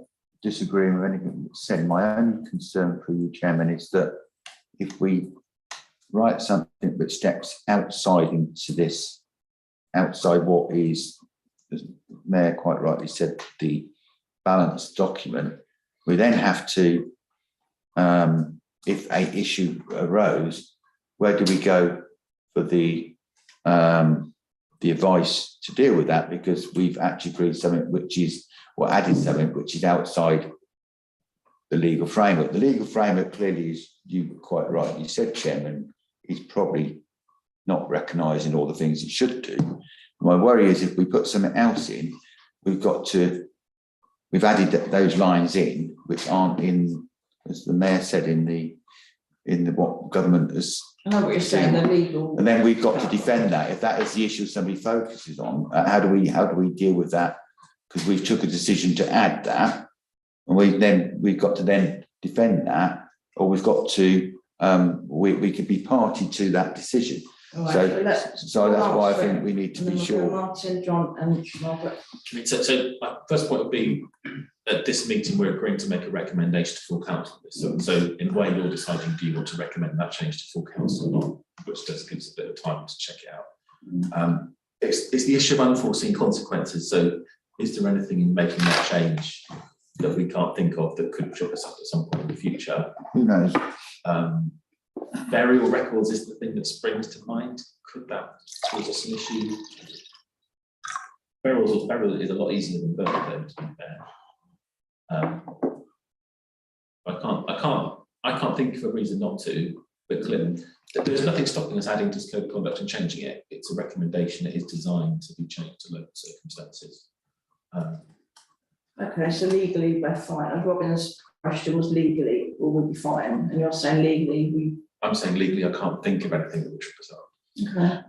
disagreeing with anything that's said. My only concern for you, Chairman, is that if we write something that steps outside into this, outside what is, as the Mayor quite rightly said, the balanced document, we then have to, if a issue arose, where do we go for the advice to deal with that? Because we've actually agreed something which is, or added something which is outside the legal framework. The legal framework clearly, is, you quite rightly said, Chairman, is probably not recognising all the things it should do. My worry is if we put something else in, we've added those lines in which aren't in, as the Mayor said, in the what government has. I know what you're saying, the legal. And then we've got to defend that. If that is the issue somebody focuses on, how do we deal with that? Because we've took a decision to add that, and we've got to then defend that, or we've got to we could be party to that decision. Right, so that's why I think we need to be sure. Martin, John, and Margaret. So my first point would be at this meeting we're agreeing to make a recommendation to full council. So in a way you're deciding, do you want to recommend that change to full council or not, which does give us a bit of time to check it out. It's the issue of unforeseen consequences. So is there anything in making that change that we can't think of that could trip us up at some point in the future? Who knows? Burial records is the thing that springs to mind. Could that cause us an issue? Burial is a lot easier than birth, to be fair. I can't think of a reason not to, but clearly there's nothing stopping us adding to code of conduct and changing it. It's a recommendation. It is designed to be changed to local circumstances. Okay, so legally we're fine. And Robin's question was legally, or we'll be fine. And you're saying legally I'm saying legally I can't think of anything that would trip us up. Okay.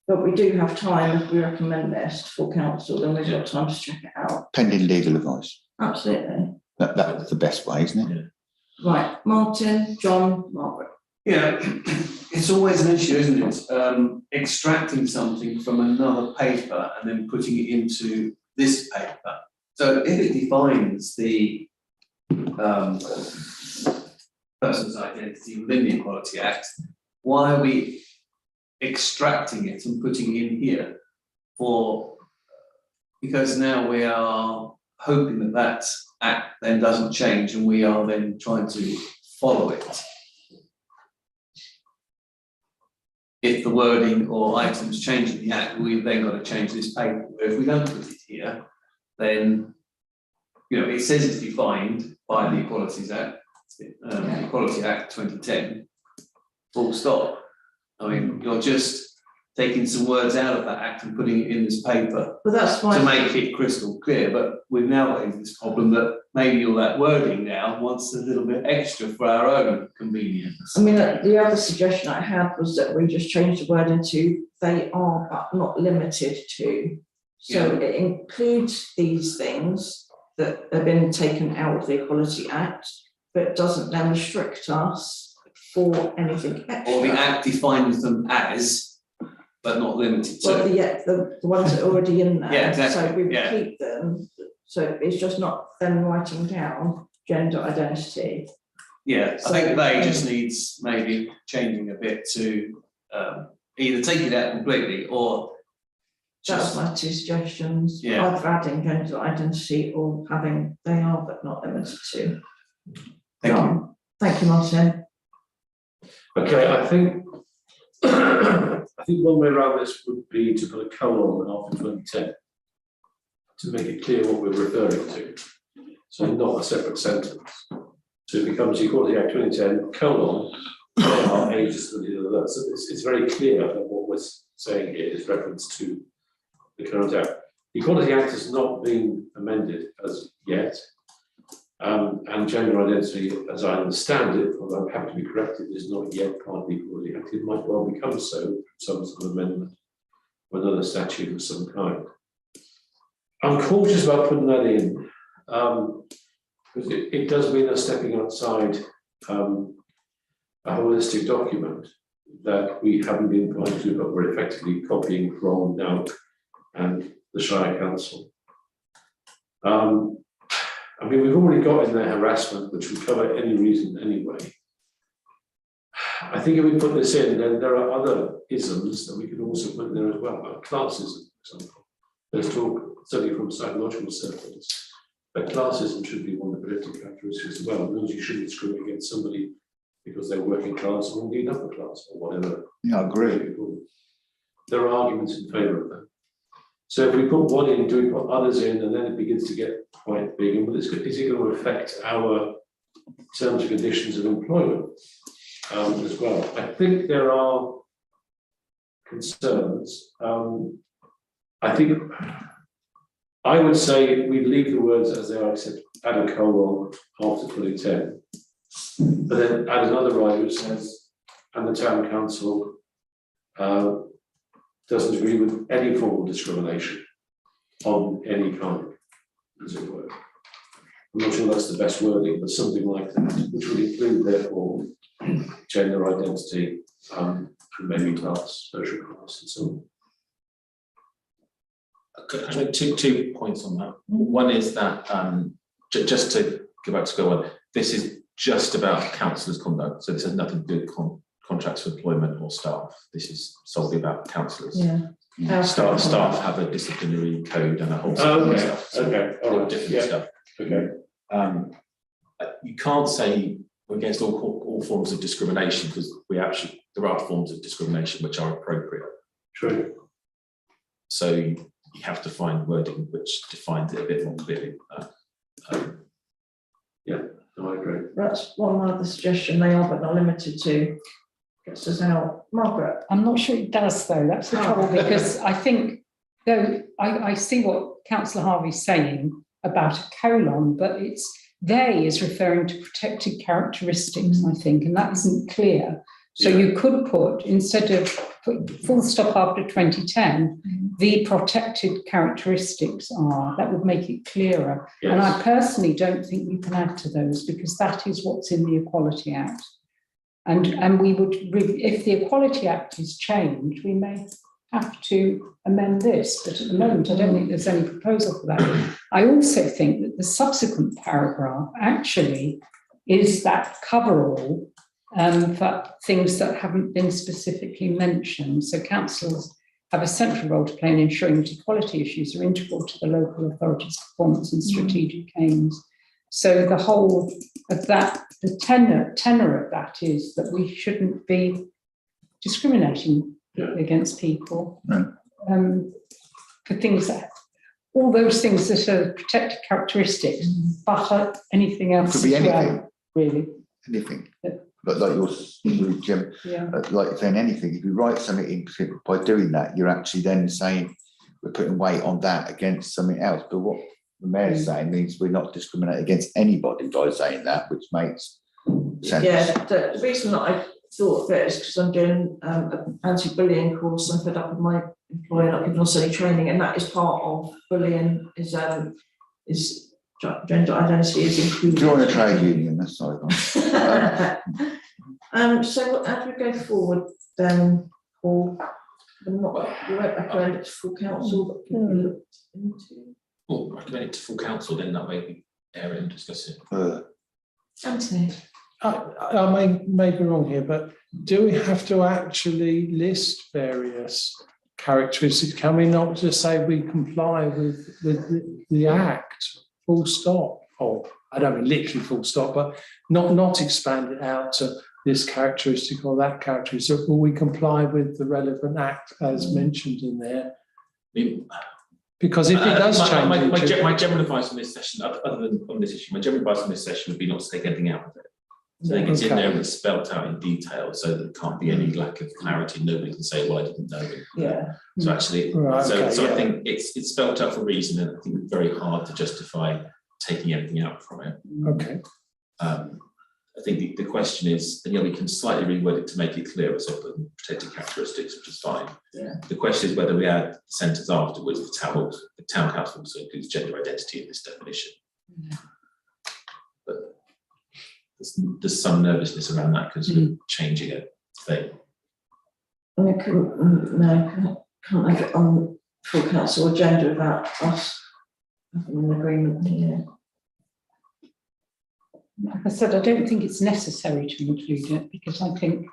But we do have time if we recommend this to full council, then we've got time to check it out. Pending legal advice. Absolutely. That's the best way, isn't it? Yeah. Right, Martin, John, Margaret. Yeah, it's always an issue, isn't it? Extracting something from another paper and then putting it into this paper. So if it defines the person's identity within the Equality Act, why are we extracting it and putting it in here? Because now we are hoping that that act then doesn't change and we are then trying to follow it. if the wording or items change in the Act, we've then got to change this paper. If we don't put it here, then, you know, it says it's defined by the Equalities Act, Equality Act 2010, full stop. I mean, you're just taking some words out of that act and putting it in this paper But that's to fine. make it crystal clear, but we've now got into this problem that maybe all that wording now wants a little bit extra for our own convenience. I mean, the other suggestion I had was that we just change the word into they are but not limited to. So it includes these things that have been taken out of the Equality Act, but doesn't then restrict us for anything extra. Or the Act defines them as, but not limited Well, to. the ones that are already in there. Yeah, exactly, So we yeah. keep them, so it's just not them writing down gender identity. Yeah, I think they just needs maybe changing a bit to either take it out completely or That's just, my two suggestions. Yeah. Either adding gender identity or having they are but not limited to. thank you. Thank you, Martin. Okay, I think one way around this would be to put a colon after 2010 to make it clear what we're referring to. So not a separate sentence. So it becomes Equality Act 2010 colon, they are ages to the other. So it's very clear that what we're saying here is reference to the current act. The Equality Act has not been amended as yet. And gender identity, as I understand it, although I'm happy to be corrected, is not yet part of the Equality Act. It might well become so through some sort of amendment or another statute of some kind. I'm cautious about putting that in because it does mean us stepping outside a holistic document that we haven't been applying to, but we're effectively copying from NAUC and the Shire Council. I mean, we've already got in there harassment, which would cover any reason anyway. I think if we put this in, then there are other isms that we could also put in there as well, like classism, for example. There's talk, certainly from psychological circles, that classism should be one of the predictive characteristics as well. It means you shouldn't discriminate against somebody because they're working class or indeed upper class or whatever. Yeah, I agree. There are arguments in favour of that. So if we put one in, do we put others in, and then it begins to get quite big, and well, is it going to affect our terms and conditions of employment as well? I think there are concerns. I think I would say we leave the words as they are, except add a colon after 2010, but then add another right which says, and the town council doesn't agree with any form of discrimination on any kind, as it were. I'm not sure that's the best wording, but something like that, which would include, therefore, gender identity, and maybe class, social class, and so on. I make two points on that. One is that just to go back to square one, this is just about councillors' conduct, so this has nothing to do with contracts for employment or staff. This is solely about councillors. Yeah. Staff have a disciplinary code and a whole set of stuff. So Okay, all right, different yeah. stuff. Okay. You can't say we're against all forms of discrimination because there are forms of discrimination which are appropriate. True. So you have to find wording which defines it a bit more clearly. No, I agree. That's one other suggestion. They are but not limited to. Gets us out. Margaret. I'm not sure it does though, that's the trouble, because I think, though, I see what Councillor Harvey's saying about a colon, but it's they is referring to protected characteristics, I think, and that isn't clear. So you could put, instead of put full stop after 2010, the protected characteristics are, that would make it clearer. Yes. And I personally don't think you can add to those because that is what's in the Equality Act. And we would, if the Equality Act is changed, we may have to amend this, but at the moment I don't think there's any proposal for that. I also think that the subsequent paragraph actually is that cover-all for things that haven't been specifically mentioned. So councils have a central role to play in ensuring that equality issues are integral to the local authorities' performance and strategic aims. So the whole of that, the tenor of that is that we shouldn't be discriminating Yeah. against people. No. For things that, all those things that are protected characteristics, but anything else Could be as well, anything. really. Anything. Yeah. But like yours, Jim, Yeah. like you're saying anything, if you write something in, by doing that, you're actually then saying we're putting weight on that against something else. But what the mayor's saying means we're not discriminating against anybody by saying that, which makes sense. Yeah, the reason that I thought of it is because I'm doing an anti-bullying course. I'm fed up with my employer not giving us any training, and that is part of bullying. Is gender identity is included. Join a trade union, that's not So as we go forward, then, Paul, we won't recommend it to full council, but can we look into? Well, recommend it to full council, then that way we air it and discuss it. Anthony. I may be wrong here, but do we have to actually list various characteristics? Can we not just say we comply with the Act, full stop? Or I don't mean literally full stop, but not expand it out to this characteristic or that characteristic. Will we comply with the relevant Act as mentioned in there? Because if it does change, my general advice on this session, other than on this issue, my general advice on this session would be not to take anything out of it. So I think it's in there and it's spelled out in detail, so there can't be any lack of clarity. Nobody can say, "Well, I didn't know." Yeah. So actually, Right, so okay, I think it's spelled out for a reason, and I think it's very hard to justify taking anything out from it. okay. I think the question is, and we can slightly reword it to make it clearer, so put protected characteristics, which is fine. Yeah. The question is whether we add the sentence afterwards, the town council also includes gender identity in this definition. But there's some nervousness around that because we're changing a thing. And I can't have it on full council agenda without us having an agreement here. Like I said, I don't think it's necessary to include it because I think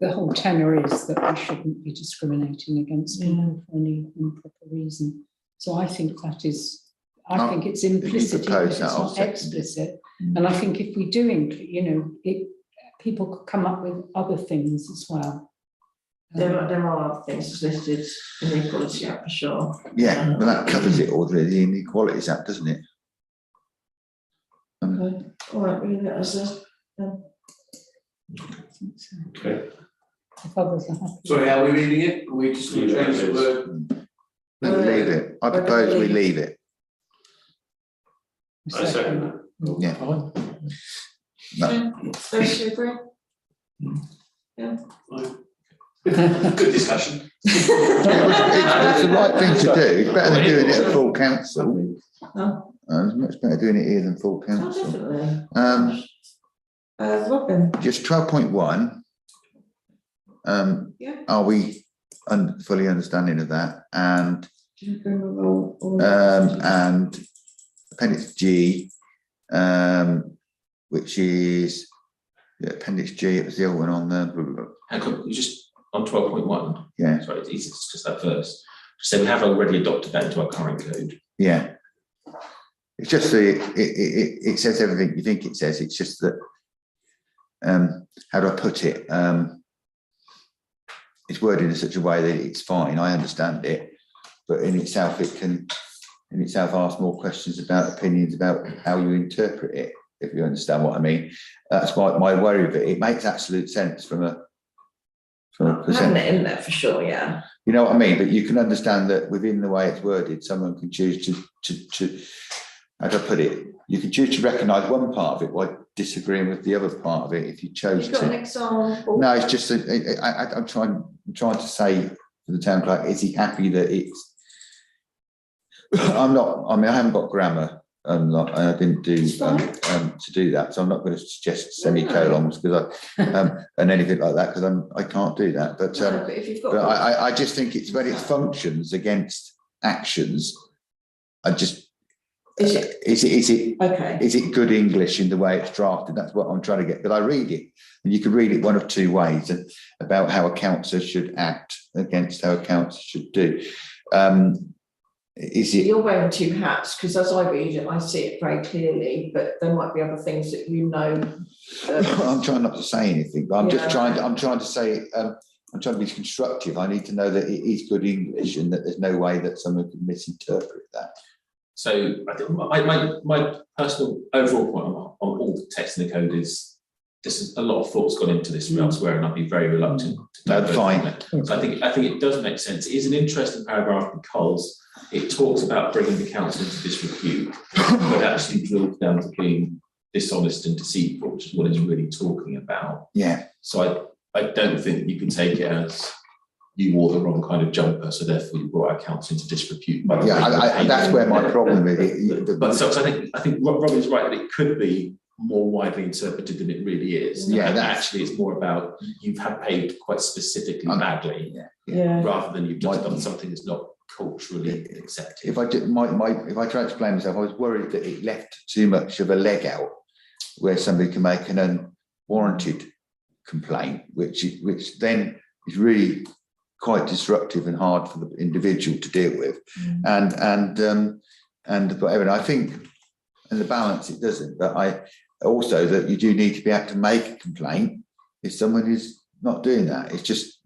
the whole tenor is that we shouldn't be discriminating against people for any improper reason. So I think that is, I think it's implicit, even if it's not explicit. And I think if we do include, people could come up with other things as well. There are other things listed in the Equality Act for sure. Yeah, but that covers it all, really, the Inequalities Act, doesn't it? Okay. All right, we'll leave it as a. Okay. If others are happy. Sorry, how are we reading it? Are we just going to change the word? No, leave it. I propose we leave it. I second that. Yeah. Fine. No. Those two agree? Good discussion. It's the right thing to do. It's better than doing it at full council. Oh. It's much better doing it here than full Oh, council. definitely. Robin. Just 12.1. Yeah. Are we fully understanding of that? And Appendix G, which is Appendix G. It was the other one on the. How come you just on 12.1? Yeah. Sorry, it's just that first. So we have already adopted that into our current code. Yeah. It's just it says everything you think it says. It's just that how do I put it? It's worded in such a way that it's fine. I understand it, but in itself, it can ask more questions about opinions about how you interpret it. If you understand what I mean, that's my worry of it. It makes absolute sense from a having it in there for sure. Yeah. You know what I mean? But you can understand that within the way it's worded, someone can choose to how do I put it? You can choose to recognise one part of it while disagreeing with the other part of it if you chose You've got an example. No, it's just I'm trying to say to the town clerk, is he happy that it's? I'm not. I mean, I haven't got grammar, and I didn't do to do that, so I'm not going to suggest semicolons because and anything like that because I can't do that. But if you've got, I just think it's when it functions against actions. Is it okay? Is it good English in the way it's drafted? That's what I'm trying to get. But I read it, and you can read it one of two ways, and about how a councillor should act against how a councillor should do. Is it? You're wearing two hats because as I read it, I see it very clearly, but there might be other things that you know. I'm trying not to say anything, but I'm just trying to. I'm trying to say I'm trying to be constructive. I need to know that it is good English and that there's no way that someone can misinterpret that. So I think my personal overall point on all the text in the code is this is a lot of thought's gone into this elsewhere, and I'd be very reluctant to That's fine. So I think it does make sense. It is an interesting paragraph because it talks about bringing the council into disrepute, but actually drills down to being dishonest and deceitful, which is what it's really talking about. Yeah. So I don't think you can take it as you wore the wrong kind of jumper, so therefore you brought our council into disrepute. Yeah, that's where my problem is. But so I think Robbie's right that it could be more widely interpreted than it really is. Yeah, and that's- actually it's more about you've had paid quite specifically badly, Yeah. rather than you've just done something that's not culturally accepted. If I try to explain myself, I was worried that it left too much of a leg out where somebody can make an unwarranted complaint, which then is really quite disruptive and hard for the individual to deal with. And whatever. And I think in the balance it doesn't, but I also that you do need to be able to make a complaint if someone is not doing that. It's just,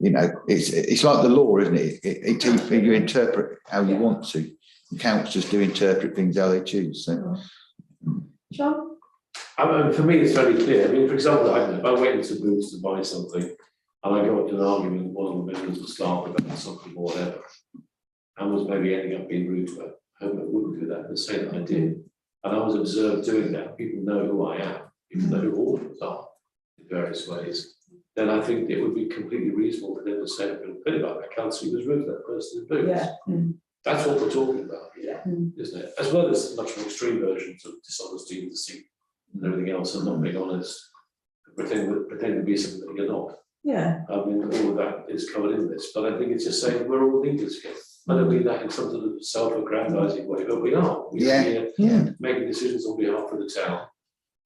you know, it's like the law, isn't it? You interpret how you want to. And councils do interpret things how they choose. So. John? I mean, for me, it's very clear. I mean, for example, I don't know, if I went into Boots to buy something and I got into an argument with one of the members of staff about something or whatever, and was maybe ending up being rude to her, I hope I wouldn't do that, but say that I did. And I was observed doing that. People know who I am, people know who all of us are in various ways. Then I think it would be completely reasonable for them to say, I'm going to put it like that council was rude to that person in Boots. Yeah. That's what we're talking about, Yeah. isn't it? As well as much more extreme versions of dishonesty and deceit and everything else, and not being honest, pretend to be something that you're not. Yeah. I mean, all of that is covered in this, but I think it's just saying we're all leaders together. I don't mean that in some sort of self-aggrandizing way, but we are. We're here making decisions on behalf of the town,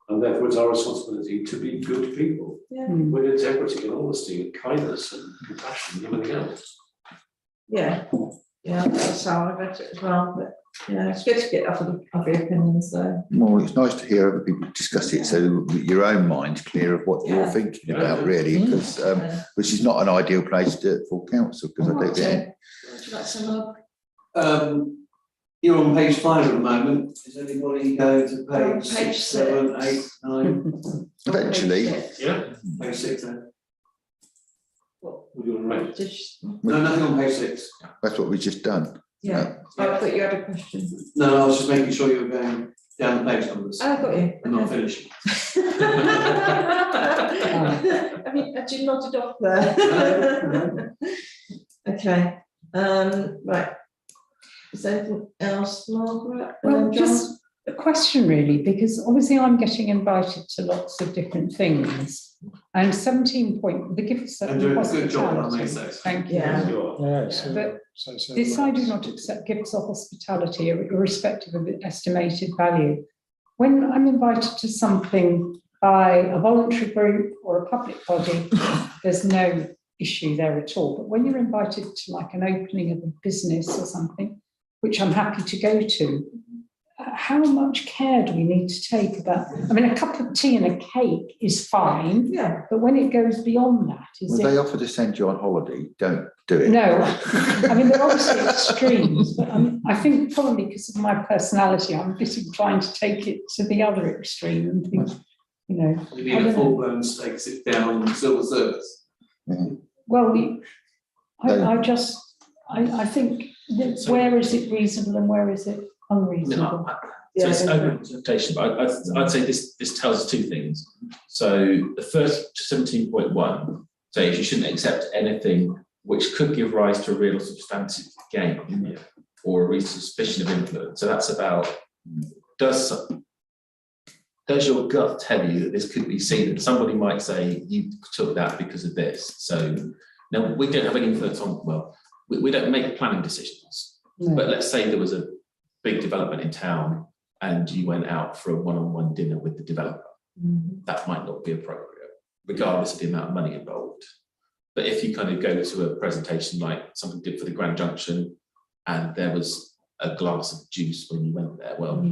and therefore it's our responsibility to be good people with integrity and honesty and kindness and compassion and everything else. Yeah. Yeah, that's how I read it as well. But yeah, it's good to get other opinions though. Well, it's nice to hear other people discuss it, so your own mind's clear of what you're thinking about, really, because which is not an ideal place for council, because I don't think. Would you like some more? You're on page 5 at the moment. Is anybody going to page Page 6, 7, 8, 9? Eventually. Yeah. Page 6 then. What do you want to write? No, nothing on page 6. That's what we've just done. Yeah. Oh, I thought you had a question. No, I was just making sure you were going down the page numbers. Oh, I got you. And not finishing. I mean, had you nodded off there? Okay. Right. Is there anything else, Margaret? Well, just a question really, because obviously I'm getting invited to lots of different things. And 17 point, the gift I'm doing a good job, I may say. Thank you. Yeah. Yeah, so, But so this I do not accept gifts of hospitality, irrespective of the estimated value. When I'm invited to something by a voluntary group or a public body, there's no issue there at all. But when you're invited to like an opening of a business or something, which I'm happy to go to, how much care do we need to take about? I mean, a cup of tea and a cake is fine, but when it goes beyond that, They offer to send you on holiday, don't do it. No, I mean, they're obviously extremes, but I think probably because of my personality, I'm a bit inclined to take it to the other extreme and think, you know. You need a full-blown steak, sit down and silver service. Well, I think that where is it reasonable and where is it unreasonable? So it's open interpretation, but I'd say this tells us two things. So the first 17.1 says you shouldn't accept anything which could give rise to a real substantive gain or a real suspicion of influence. So that's about does your gut tell you that this could be seen? And somebody might say you took that because of this. So now we don't have any influence on, well, we don't make planning decisions. No. But let's say there was a big development in town and you went out for a one-on-one dinner with the developer. That might not be appropriate, regardless of the amount of money involved. But if you kind of go to a presentation like something did for the Grand Junction and there was a glass of juice when you went there, well,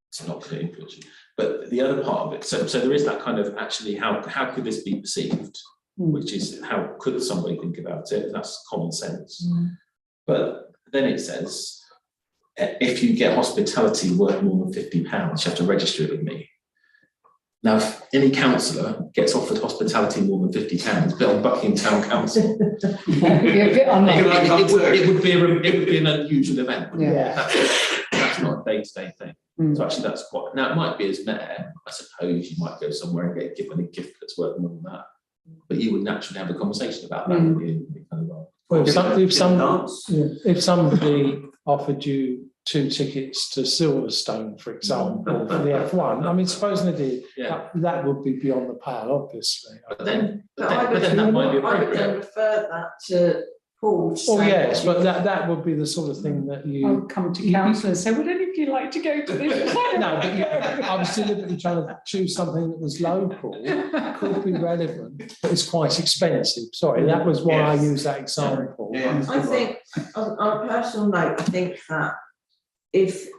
it's not going to influence you. But the other part of it, so there is that kind of actually how could this be perceived? which is how could somebody think about it? That's common sense. But then it says, if you get hospitality worth more than £50, you have to register it with me. Now, if any councillor gets offered hospitality more than £50, but on Buckingham Town Council, it would be an unusual event. Yeah. That's not a day-to-day thing. So actually, that's quite. Now, it might be as mayor, I suppose you might go somewhere and get given a gift that's worth more than that. But you would naturally have a conversation about that. Wouldn't you? Well, if somebody offered you 2 tickets to Silverstone, for example, for the F1, I mean, supposing they did, that would be beyond the pale, obviously. But then I would that might be then appropriate. refer that to Paul. to Oh, say yes, that but that would be the sort of thing that I you. would come to council and say, would any of you like to go to this? No, but I was deliberately trying to choose something that was local, could be relevant, but it's quite expensive. Sorry, that was why I used that example. Yeah. I think, on a personal note, I think that if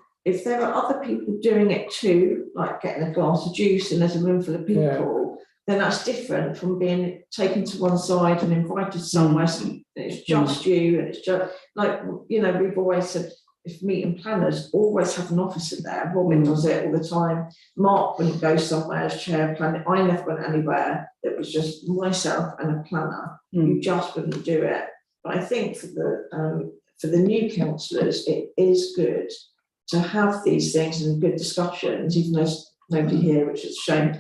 there are other people doing it too, like getting a glass of juice and there's a room full of people, then that's different from being taken to one side and invited somewhere. So it's just you, and it's just like, you know, we've always said, if meeting planners always have an officer there. Robin does it all the time. Mark wouldn't go somewhere as chair of planning. I never went anywhere. It was just myself and a planner. You just wouldn't do it. But I think for the new councillors, it is good to have these things and good discussions, even though there's nobody here, which is a shame.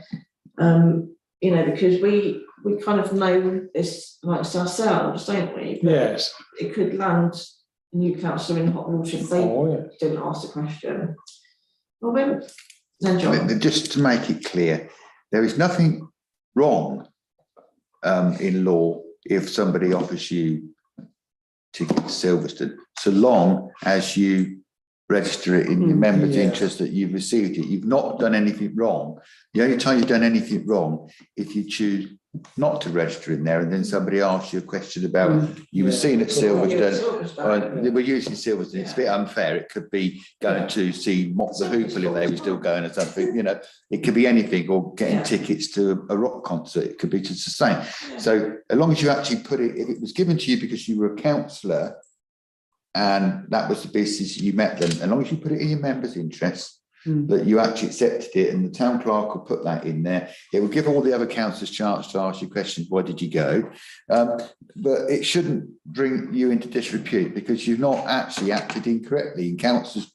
You know, because we kind of know this like ourselves, don't we? But yes. It could land a new councillor in hot water if they didn't ask the question. Well, then John. Just to make it clear, there is nothing wrong in law if somebody offers you ticket to Silverstone, so long as you register it in your members' interest that you've received it. You've not done anything wrong. The only time you've done anything wrong, if you choose not to register in there and then somebody asks you a question about you were seen at Silverstone, they were using Silverstone. It's a bit unfair. It could be going to see Mock the Hoople if they were still going or something, you know, it could be anything, or getting tickets to a rock concert. It could be just the same. So as long as you actually put it, if it was given to you because you were a councillor and that was the business you met them, as long as you put it in your members' interest, that you actually accepted it, and the town clerk will put that in there. It will give all the other councillors a chance to ask you questions. Why did you go? But it shouldn't bring you into disrepute because you've not actually acted incorrectly. And councillors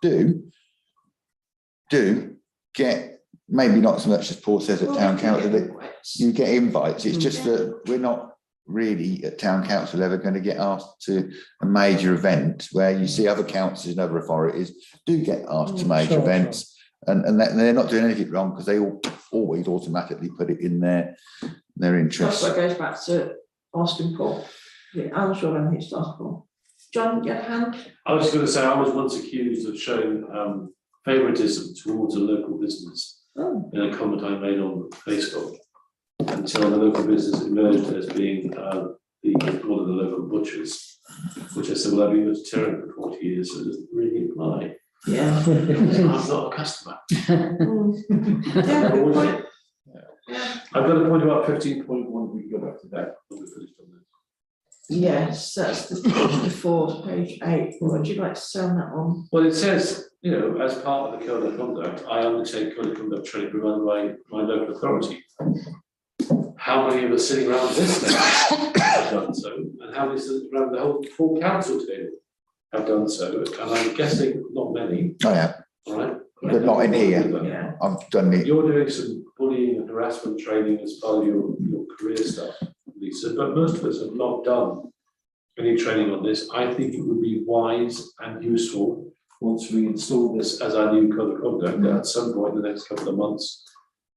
do get, maybe not so much as Paul says at town council, that you get invites. It's just that we're not really at town council ever going to get asked to a major event where you see other councils and other authorities do get asked to major events. And they're not doing anything wrong because they always automatically put it in their interest. That's what goes back to asking Paul. I'm sure I'm here to ask Paul. John, you have a hand? I was going to say, I was once accused of showing favouritism towards a local business in a comment I made on Facebook, until the local business emerged as being one of the local butchers, which I said, well, I've been vegetarian for 40 years, so it doesn't really apply. Yeah. I'm not a customer. Yeah, good point. I've got a point about 15.1. We can go back to that when we finished on this. Yes, that's the fourth, page 8. Would you like to send that on? Well, it says, you know, as part of the code of conduct, I undertake code of conduct training provided by my local authority. How many of us sitting around this table have done so, and how many sitting around the whole full council table have done so? And I'm guessing not many. I have, All right, but not in here. Yeah. I've done it. You're doing some bullying and harassment training as part of your career stuff, Lisa, but most of us have not done any training on this. I think it would be wise and useful once we install this as our new code of conduct at some point in the next couple of months,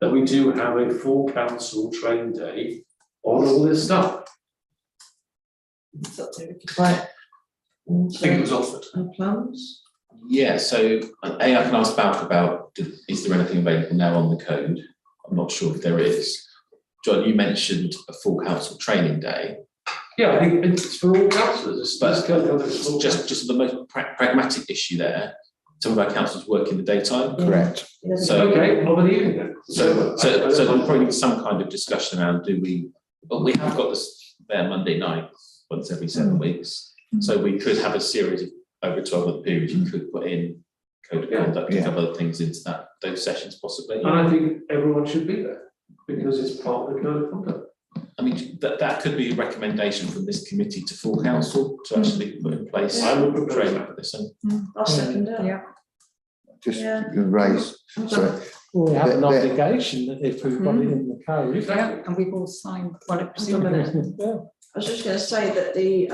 that we do have a full council training day on all this stuff. Right. I think it was offered. Plans? Yeah, so I can ask Balk about, is there anything available now on the code? I'm not sure if there is. John, you mentioned a full council training day. Yeah, I think it's for all councillors. But just the most pragmatic issue there. Some of our councillors work in the daytime. Correct. So okay, of an evening then. So there'll probably be some kind of discussion around, do we But we have got this there Monday night, once every 7 weeks. So we could have a series of over 12-month periods. You could put in code of conduct and other things into those sessions possibly. And I think everyone should be there because it's part of the code of conduct. I mean, that could be a recommendation from this committee to full council to actually put in place. I would propose training that. for this. And I'll second it. Yeah. Just Yeah. raise, sorry, Well, we have an But- obligation that if we've got it in the code. Yeah, and we've all signed, well, it Hang on a minute. Yeah. I was just going to say that the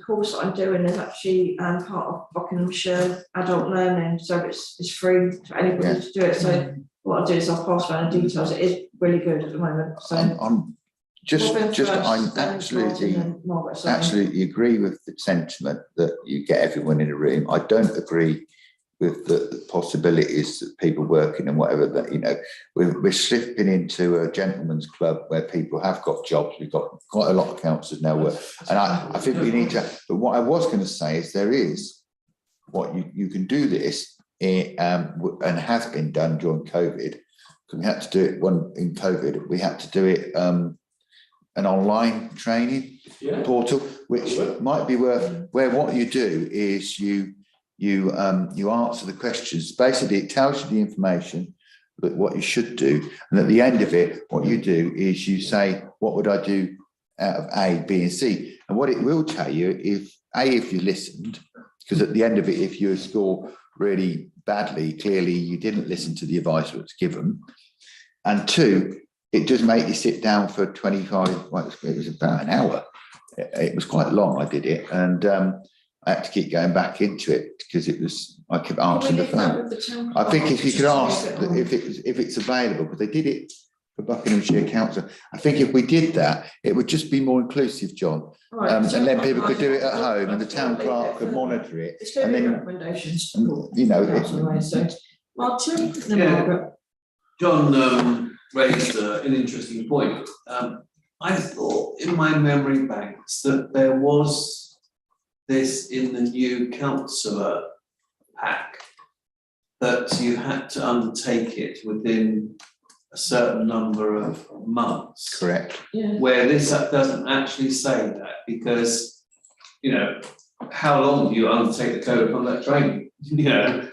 course that I'm doing is actually part of Buckinghamshire adult learning, so it's free to anybody to do it. So what I'll do is I'll pass around the details. It is really good at the moment. So I'm absolutely agree with the sentiment that you get everyone in a room. I don't agree with the possibilities that people working and whatever that, you know, we're slipping into a gentleman's club where people have got jobs. We've got quite a lot of councillors now work, and I think we need to. But what I was going to say is there is what you can do this and has been done during COVID. Because we had to do it in COVID. We had to do it an online training portal, which might be worth where what you do is you answer the questions. Basically, it tells you the information, but what you should do, and at the end of it, what you do is you say, "What would I do out of A, B, and C?" And what it will tell you if you listened, because at the end of it, if you score really badly, clearly you didn't listen to the advice that was given, and 2, it does make you sit down for 25. Well, it was about an hour. It was quite long. I did it, and I had to keep going back into it because I kept answering the phone. I think if you could ask if it's available, because they did it for Buckinghamshire Council. I think if we did that, it would just be more inclusive, John. Right, and so then people could do it at home, and the town clerk could monitor it. It's going And to be then, recommendations. you know, So Martin, then Yeah. Margaret. John raised an interesting point. I thought in my memory banks that there was this in the new councillor pack, that you had to undertake it within a certain number of months. correct. Yeah. Where this doesn't actually say that, because, you know, how long do you undertake the code of conduct training? You know,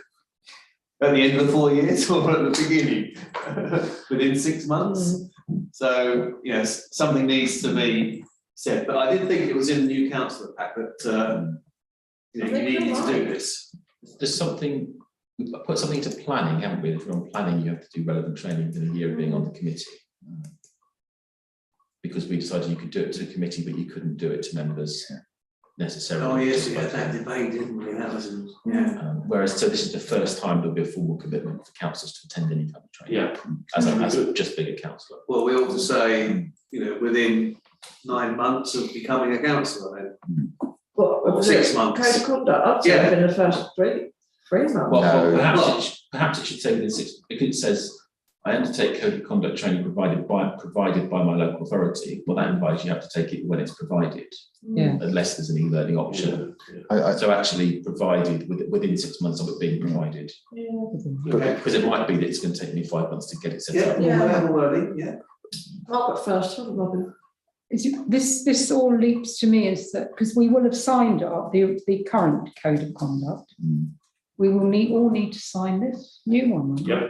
at the end of the 4 years or at the beginning? Within 6 months? So, yes, something needs to be said, but I did think it was in the new councillor pack that, you know, you needed to do this. there's something, we've put something to planning, haven't we? If you're on planning, you have to do relevant training within a year of being on the committee. Because we decided you could do it to the committee, but you couldn't do it to members necessarily. Oh, yes, we had that debate, didn't we? That was, yeah. Whereas, so this is the first time there'll be a formal commitment for councillors to attend any kind of training. Yeah. As just being a councillor. Well, we ought to say, you know, within 9 months of becoming a councillor then. What, Or 6 months. Code of conduct, I'd say Yeah. within the first 3 months. Well, No. perhaps it should say within 6, because it says, I undertake code of conduct training provided by my local authority. Well, that implies you have to take it when it's provided, Yeah. unless there's an e-learning option. So actually provided within 6 months of it being provided. Because it might be that it's going to take me 5 months to get it set Yeah, up. yeah. Margaret first, hold on, Robin. This all leaps to me is that, because we will have signed up the current code of conduct, we will all need to sign this new one. won't we? Yeah.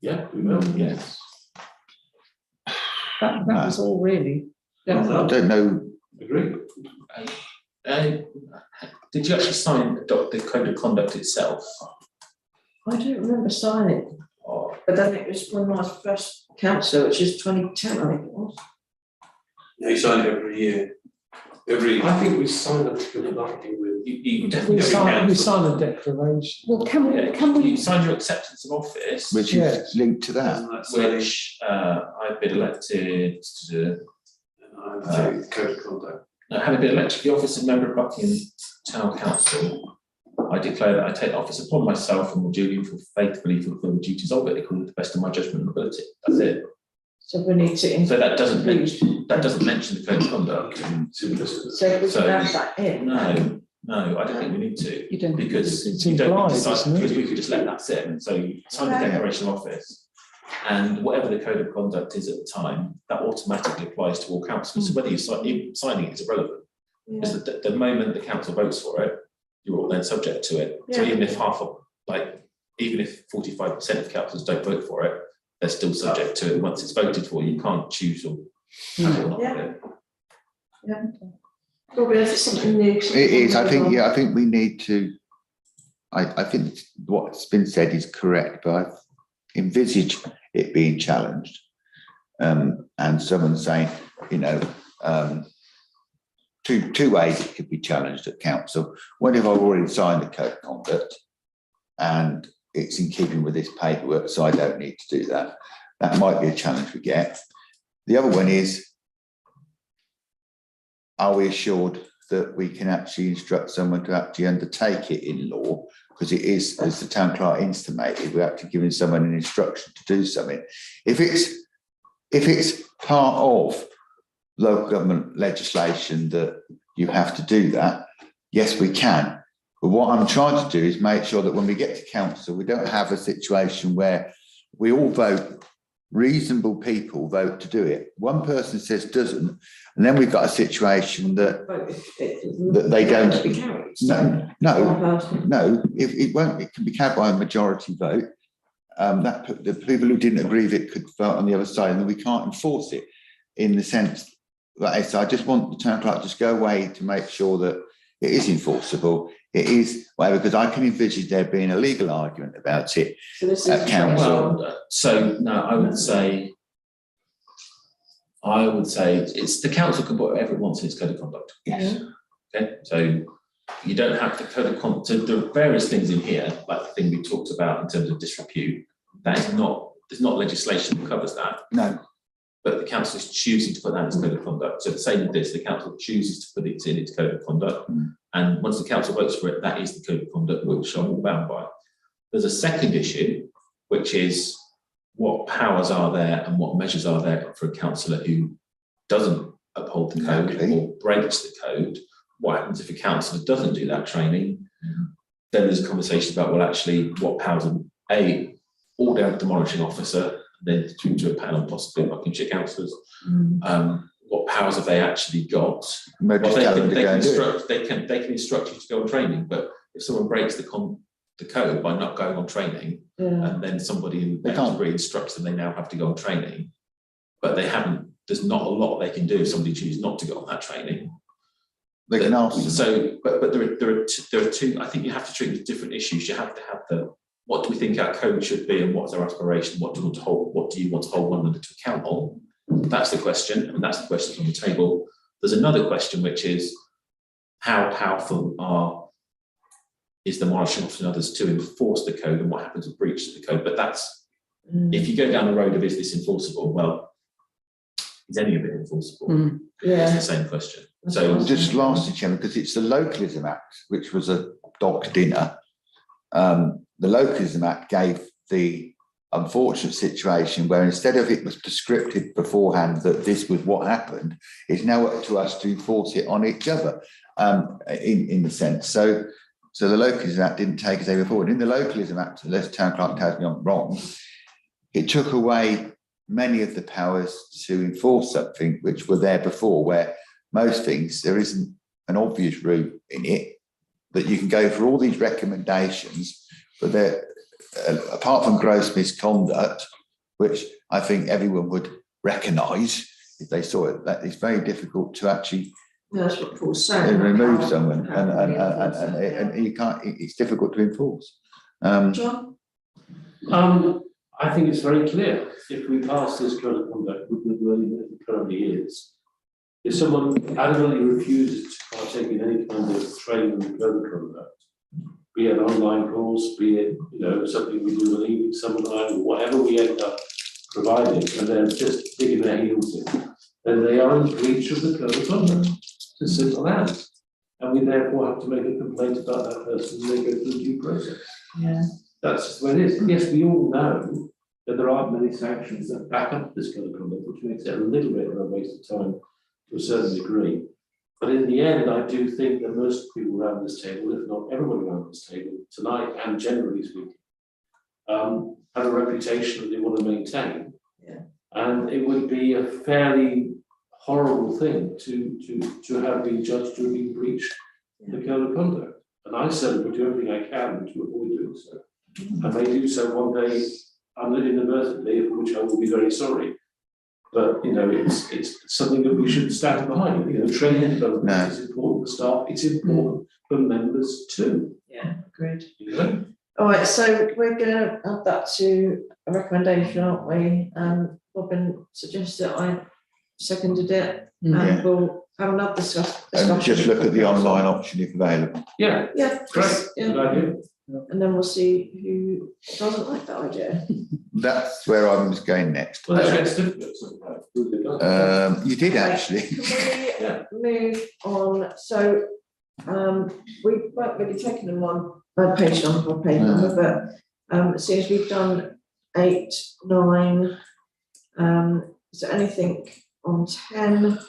Yeah, we will. Yes. That was all really. I don't know. Agree. Did you actually sign the code of conduct itself? I don't remember signing, Or but then it was when my first council, which is 2010, I think it was. Yeah, you sign it every year. I think we signed up to nothing with. you We definitely sign a declaration. Well, can we? You sign your acceptance of office, Which Yes. is linked to that. which I've been elected to. Code of conduct. Having been elected to the office of member of Buckingham Town Council, I declare that I take office upon myself and will duly and faithfully fulfil the duties of it according to the best of my judgment and ability. That's it. So we need to. So that doesn't mention the code of conduct. So we So- can add that in. No, I don't think we need to. You don't. Because It's you don't implied, decide, isn't it? because we could just let that sit. So you sign the declaration of office, And whatever the code of conduct is at the time, that automatically applies to all councillors. So whether you're signing it is irrelevant. Yeah. Because the moment the council votes for it, you're all then subject to it. So Yeah. even if even if 45% of councillors don't vote for it, they're still subject to it. Once it's voted for, you can't choose or have it or not have it. Yeah. Probably that's something new. It is, I think we need to, I think what's been said is correct, but I envisage it being challenged. And someone saying, two ways it could be challenged at council. One, if I've already signed the code of conduct and it's in keeping with this paperwork, so I don't need to do that. That might be a challenge we get. The other one is, are we assured that we can actually instruct someone to actually undertake it in law? Because it is, as the town clerk intimated, we're actually giving someone an instruction to do something. If it's part of local government legislation that you have to do that, yes, we can. But what I'm trying to do is make sure that when we get to council, we don't have a situation where we all vote, reasonable people vote to do it. One person says doesn't, and then we've got a situation that they don't. No. If it won't, it can be carried by a majority vote. The people who didn't agree with it could vote on the other side, and then we can't enforce it in the sense that I just want the town clerk to just go away to make sure that it is enforceable. It is whatever, because I can envisage there being a legal argument about it at council. So no, I would say it's the council can put whatever it wants in its code of conduct. Yes. Okay, so you don't have to code of conduct. So there are various things in here, like the thing we talked about in terms of disrepute. There's not legislation that covers that. No. But the council is choosing to put that in its code of conduct. So the same with this, the council chooses to put it in its code of conduct. And once the council votes for it, that is the code of conduct which I'm all bound by. There's a second issue, which is what powers are there and what measures are there for a councillor who doesn't uphold the code or breaks the code. What happens if a councillor doesn't do that training? Then there's a conversation about, well, actually, what powers are all down to demolishing officer, then to a panel, possibly Buckinghamshire councillors. What powers have they actually got? Well, they can instruct you to go on training, but if someone breaks the code by not going on training, and then somebody in the degree instructs them, they now have to go on training, but they haven't. There's not a lot they can do if somebody chooses not to go on that training. They can ask them. So, but there are two. I think you have to treat with different issues. You have to have what do we think our code should be, and what's our aspiration? What do you want to hold? What do you want to hold one another to account on? That's the question, and that's the question on the table. There's another question, which is how powerful is the monitoring officer and others to enforce the code, and what happens with breaches of the code? But that's if you go down the road of is this enforceable? Well, is any of it enforceable? It's the same question. So just lastly, Chairman, because it's the Localism Act, which was a dog dinner. The Localism Act gave the unfortunate situation where instead of it was prescriptive beforehand that this was what happened, it's now up to us to enforce it on each other, in the sense. So the Localism Act didn't take us over forward. In the Localism Act, unless town clerk tells me I'm wrong, it took away many of the powers to enforce something which were there before, where most things, there isn't an obvious route in it, that you can go for all these recommendations, but they're, apart from gross misconduct, which I think everyone would recognise if they saw it, that it's very difficult to actually that's what Paul's saying. remove someone, and you can't. It's difficult to enforce. John? I think it's very clear. If we pass this code of conduct, which it currently is, if someone adamantly refuses to partake in any kind of training in the code of conduct, be it online course, be it something we do an evening seminar, or whatever we end up providing, and they're just digging their heels in, then they are in breach of the code of conduct. It's as simple as. And we therefore have to make a complaint about that person and they go through due process. Yeah. That's just where it is. And yes, we all know that there aren't many sanctions that back up this kind of conduct, which makes it a little bit of a waste of time to a certain degree. But in the end, I do think that most people around this table, if not everyone around this table, tonight and generally speaking, have a reputation that they want to maintain. Yeah. And it would be a fairly horrible thing to have been judged to have been breached the code of conduct. And I certainly would do everything I can to avoid doing so. I may do so one day inadvertently, for which I will be very sorry. But, you know, it's something that we should stand behind. You know, training and development is important for staff. It's important for members too. Yeah, agreed. You know? All right, so we're going to add that to a recommendation, aren't we? Robin suggested I seconded it, and we'll have another discussion. And just look at the online option if available. Yeah, Yeah, great. yeah. Good idea. And then we'll see who doesn't like that idea. That's where I was going next. Well, that's certificates. You did actually. Can we move on? So we weren't really taking them on page number, but it seems we've done 8, 9. Is there anything on 10,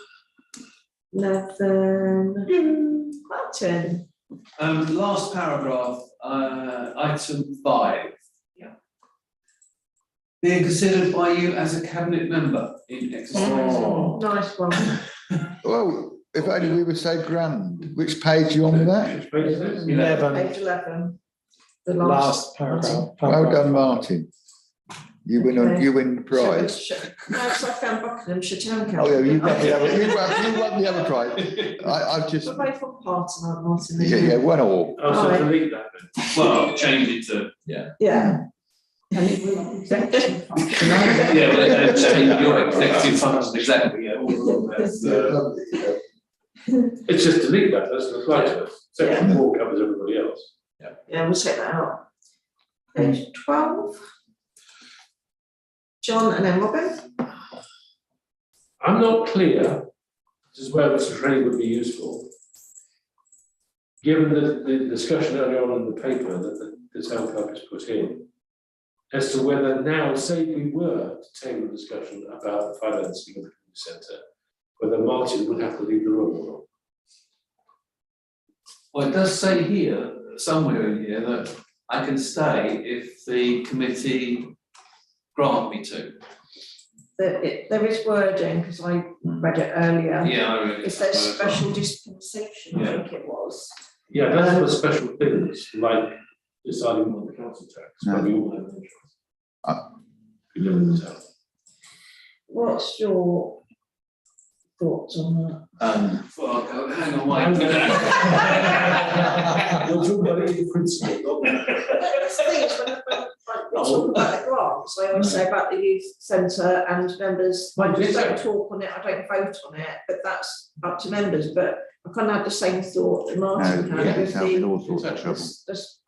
11, 10? Last paragraph, item 5. Yeah. Being considered by you as a cabinet member in exercise. Oh, nice one. Well, if only we were so grand. Which page are you on with that? Which page is this? 11, Page 11. The last paragraph. Well done, Martin. You win on, Okay. you win the prize. No, so I found Buckinghamshire Town Council. Oh yeah, you won the other, you won the other prize. I've just, We're both on part tonight, Martin. yeah, one all. Oh, so Alright. delete that then. Well, change it to. Yeah. And it will executive function. Yeah, well, change your executive function, exactly, yeah. all of that. It's just delete that, that's the apply to us. Section 4 covers everybody else. Yeah, we'll take that out. Page 12. John and then Robin. I'm not clear, this is where this training would be useful. Given the discussion earlier on in the paper that the town clerk has put in, as to whether now, say we were to table a discussion about the financing of the community centre, whether Martin would have to leave the room or not. Well, it does say here, somewhere in here, that I can stay if the committee grant me to. There is wording, because I read it earlier. Yeah, I really. It says special dispensation, I think it was. Yeah, that's for special things, like deciding on the council tax, where we all have an interest. We live in the town. What's your thoughts on that? Well, hang on, wait. You're talking about it in principle, not That's the thing, is when we talk about the grants, I always say about the youth centre and members, I just don't talk on it, I don't vote on it, but that's up to members, but I kind of had the same thought that Martin No, had yeah, with it's having the, all sorts of trouble. this,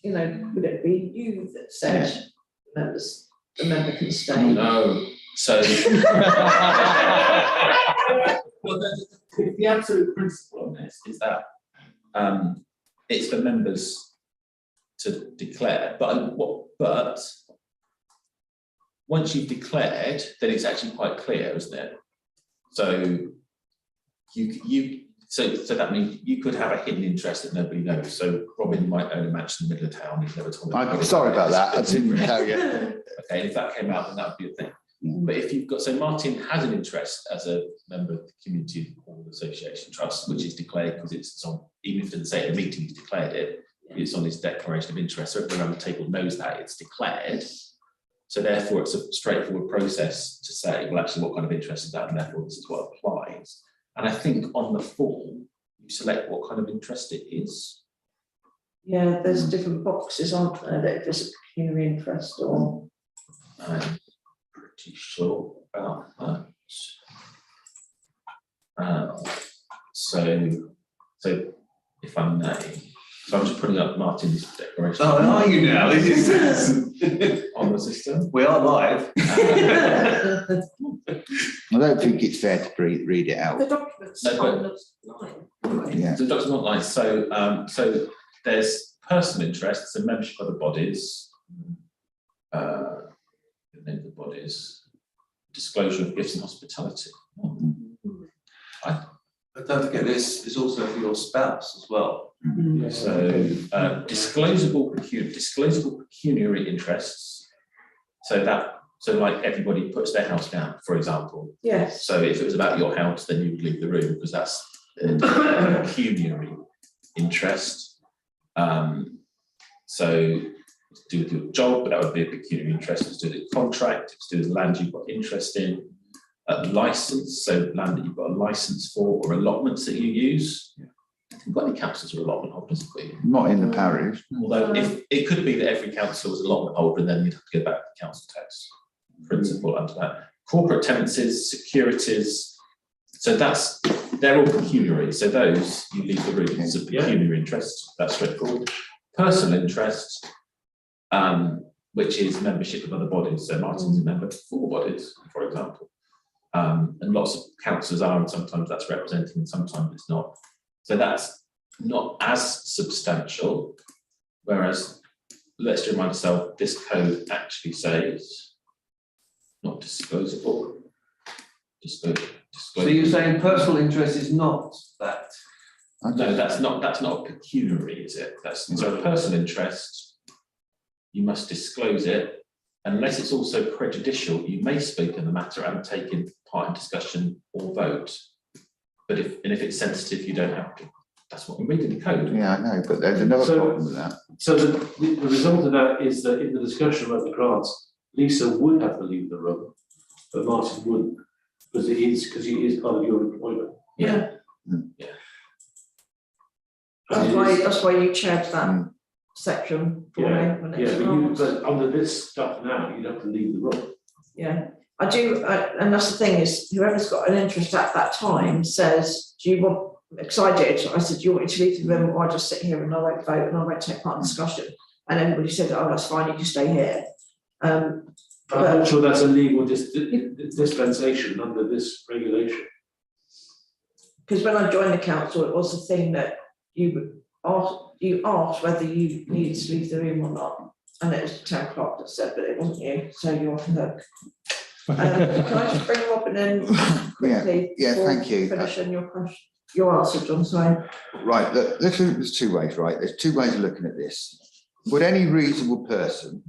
you know, would it be you that said members, the member can stay? No, so. Well, the absolute principle on this is that it's for members to declare, but once you've declared, then it's actually quite clear, isn't it? So so that means you could have a hidden interest that nobody knows. So Robin might own a mansion in the middle of town, he's never told I'm anybody. sorry about that, I didn't tell you. Okay, and if that came out, then that would be a thing. But if you've got, so Martin has an interest as a member of the Community Hall Association Trust, which is declared because it's on, even if it doesn't say at the meeting, he's declared it, it's on his declaration of interest. So everyone around the table knows that it's declared. So therefore, it's a straightforward process to say, well, actually, what kind of interest is that? And therefore, this is what applies. And I think on the form, you select what kind of interest it is. Yeah, there's different boxes, aren't there, that if it's a pecuniary interest or. I'm pretty sure about that. So if I may, so I'm just putting up Martin's declaration. Oh, are you now? This is On the system. we are live. I don't think it's fair to read it out. The documents No, but- on the line. Yeah. So the document line, so there's personal interests and membership of the bodies, the name of the bodies, disclosure of gifts and hospitality. But don't forget this is also for your spouse as well. So disclosable pecuniary interests So like everybody puts their house down, for example. Yes. So if it was about your house, then you would leave the room because that's a pecuniary interest. So it's to do with your job, but that would be a pecuniary interest. It's to do with contract, it's to do with land you've got interest in. License, so land that you've got a license for, or allotments that you use. I think got any councils or allotment holders, have we? Not in the parish. Although if it could be that every council was allotment holder, and then you'd have to go back to the council tax principle under that. Corporate tenancies, securities. So they're all pecuniary. So those you leave the room. It's a pecuniary interest. That's straightforward. Personal interest, which is membership of other bodies. So Martin's a member of 4 bodies, for example. And lots of councils are, and sometimes that's representing, and sometimes it's not. So that's not as substantial. Whereas, let's remind ourselves, this code actually says not disposable. So you're saying personal interest is not that? No, that's not a pecuniary, is it? So a personal interest, you must disclose it. Unless it's also prejudicial, you may speak in the matter and take in part in discussion or vote. But if it's sensitive, you don't have to. That's what we read in the code. Yeah, I know, but there's another problem with that. So the result of that is that in the discussion about the grants, Lisa would have to leave the room, but Martin wouldn't, because he is part of your employment. Yeah. Yeah. That's why you chaired that section for me. When it's But under this stuff now, you'd have to leave the room. Yeah, I do, and that's the thing is, whoever's got an interest at that time says, do you want, excited, I said, do you want me to leave the room, or I just sit here and I won't vote and I won't take part in discussion? And everybody said, oh, that's fine, you can stay here. I'm not sure that's a legal dispensation under this regulation. Because when I joined the council, it was the thing that you asked whether you needed to leave the room or not. And it was the town clerk that said, but it wasn't you, so you're off the hook. Can I just bring Robin in quickly? Yeah, before thank you. Finishing your question, your answer, John, sorry. Right, look, there's 2 ways, right? There's 2 ways of looking at this. Would any reasonable person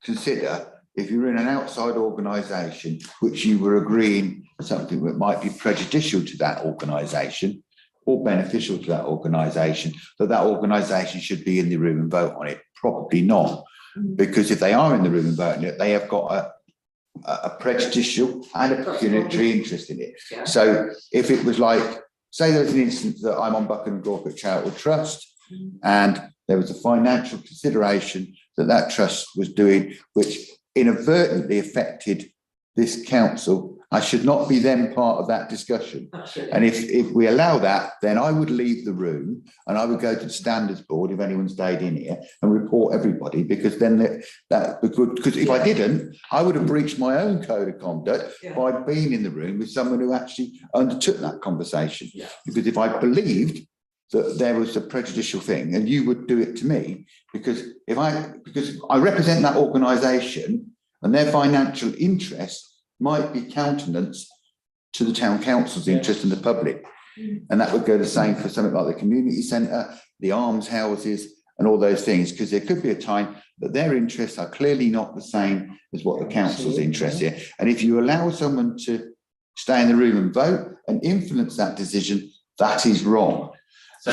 consider, if you're in an outside organisation, which you were agreeing something that might be prejudicial to that organisation or beneficial to that organisation, that organisation should be in the room and vote on it? Probably not, because if they are in the room and voting it, they have got a prejudicial and a pecuniary interest in it. Yeah. So if it was like, say there's an instance that I'm on Buckingham Corporate Charitable Trust and there was a financial consideration that trust was doing, which inadvertently affected this council, I should not be then part of that discussion. Absolutely. And if we allow that, then I would leave the room and I would go to the standards board, if anyone stayed in here, and report everybody, because then that would be good. Because if I didn't, I would have breached my own code of conduct by being in the room with someone who actually undertook that conversation. Yeah. Because if I believed that there was a prejudicial thing, and you would do it to me, because I represent that organisation and their financial interest might be countenance to the town council's interest in the public. And that would go the same for something like the community centre, the alms houses, and all those things, because there could be a time that their interests are clearly not the same as what the council's interests are. And if you allow someone to stay in the room and vote and influence that decision, that is wrong. So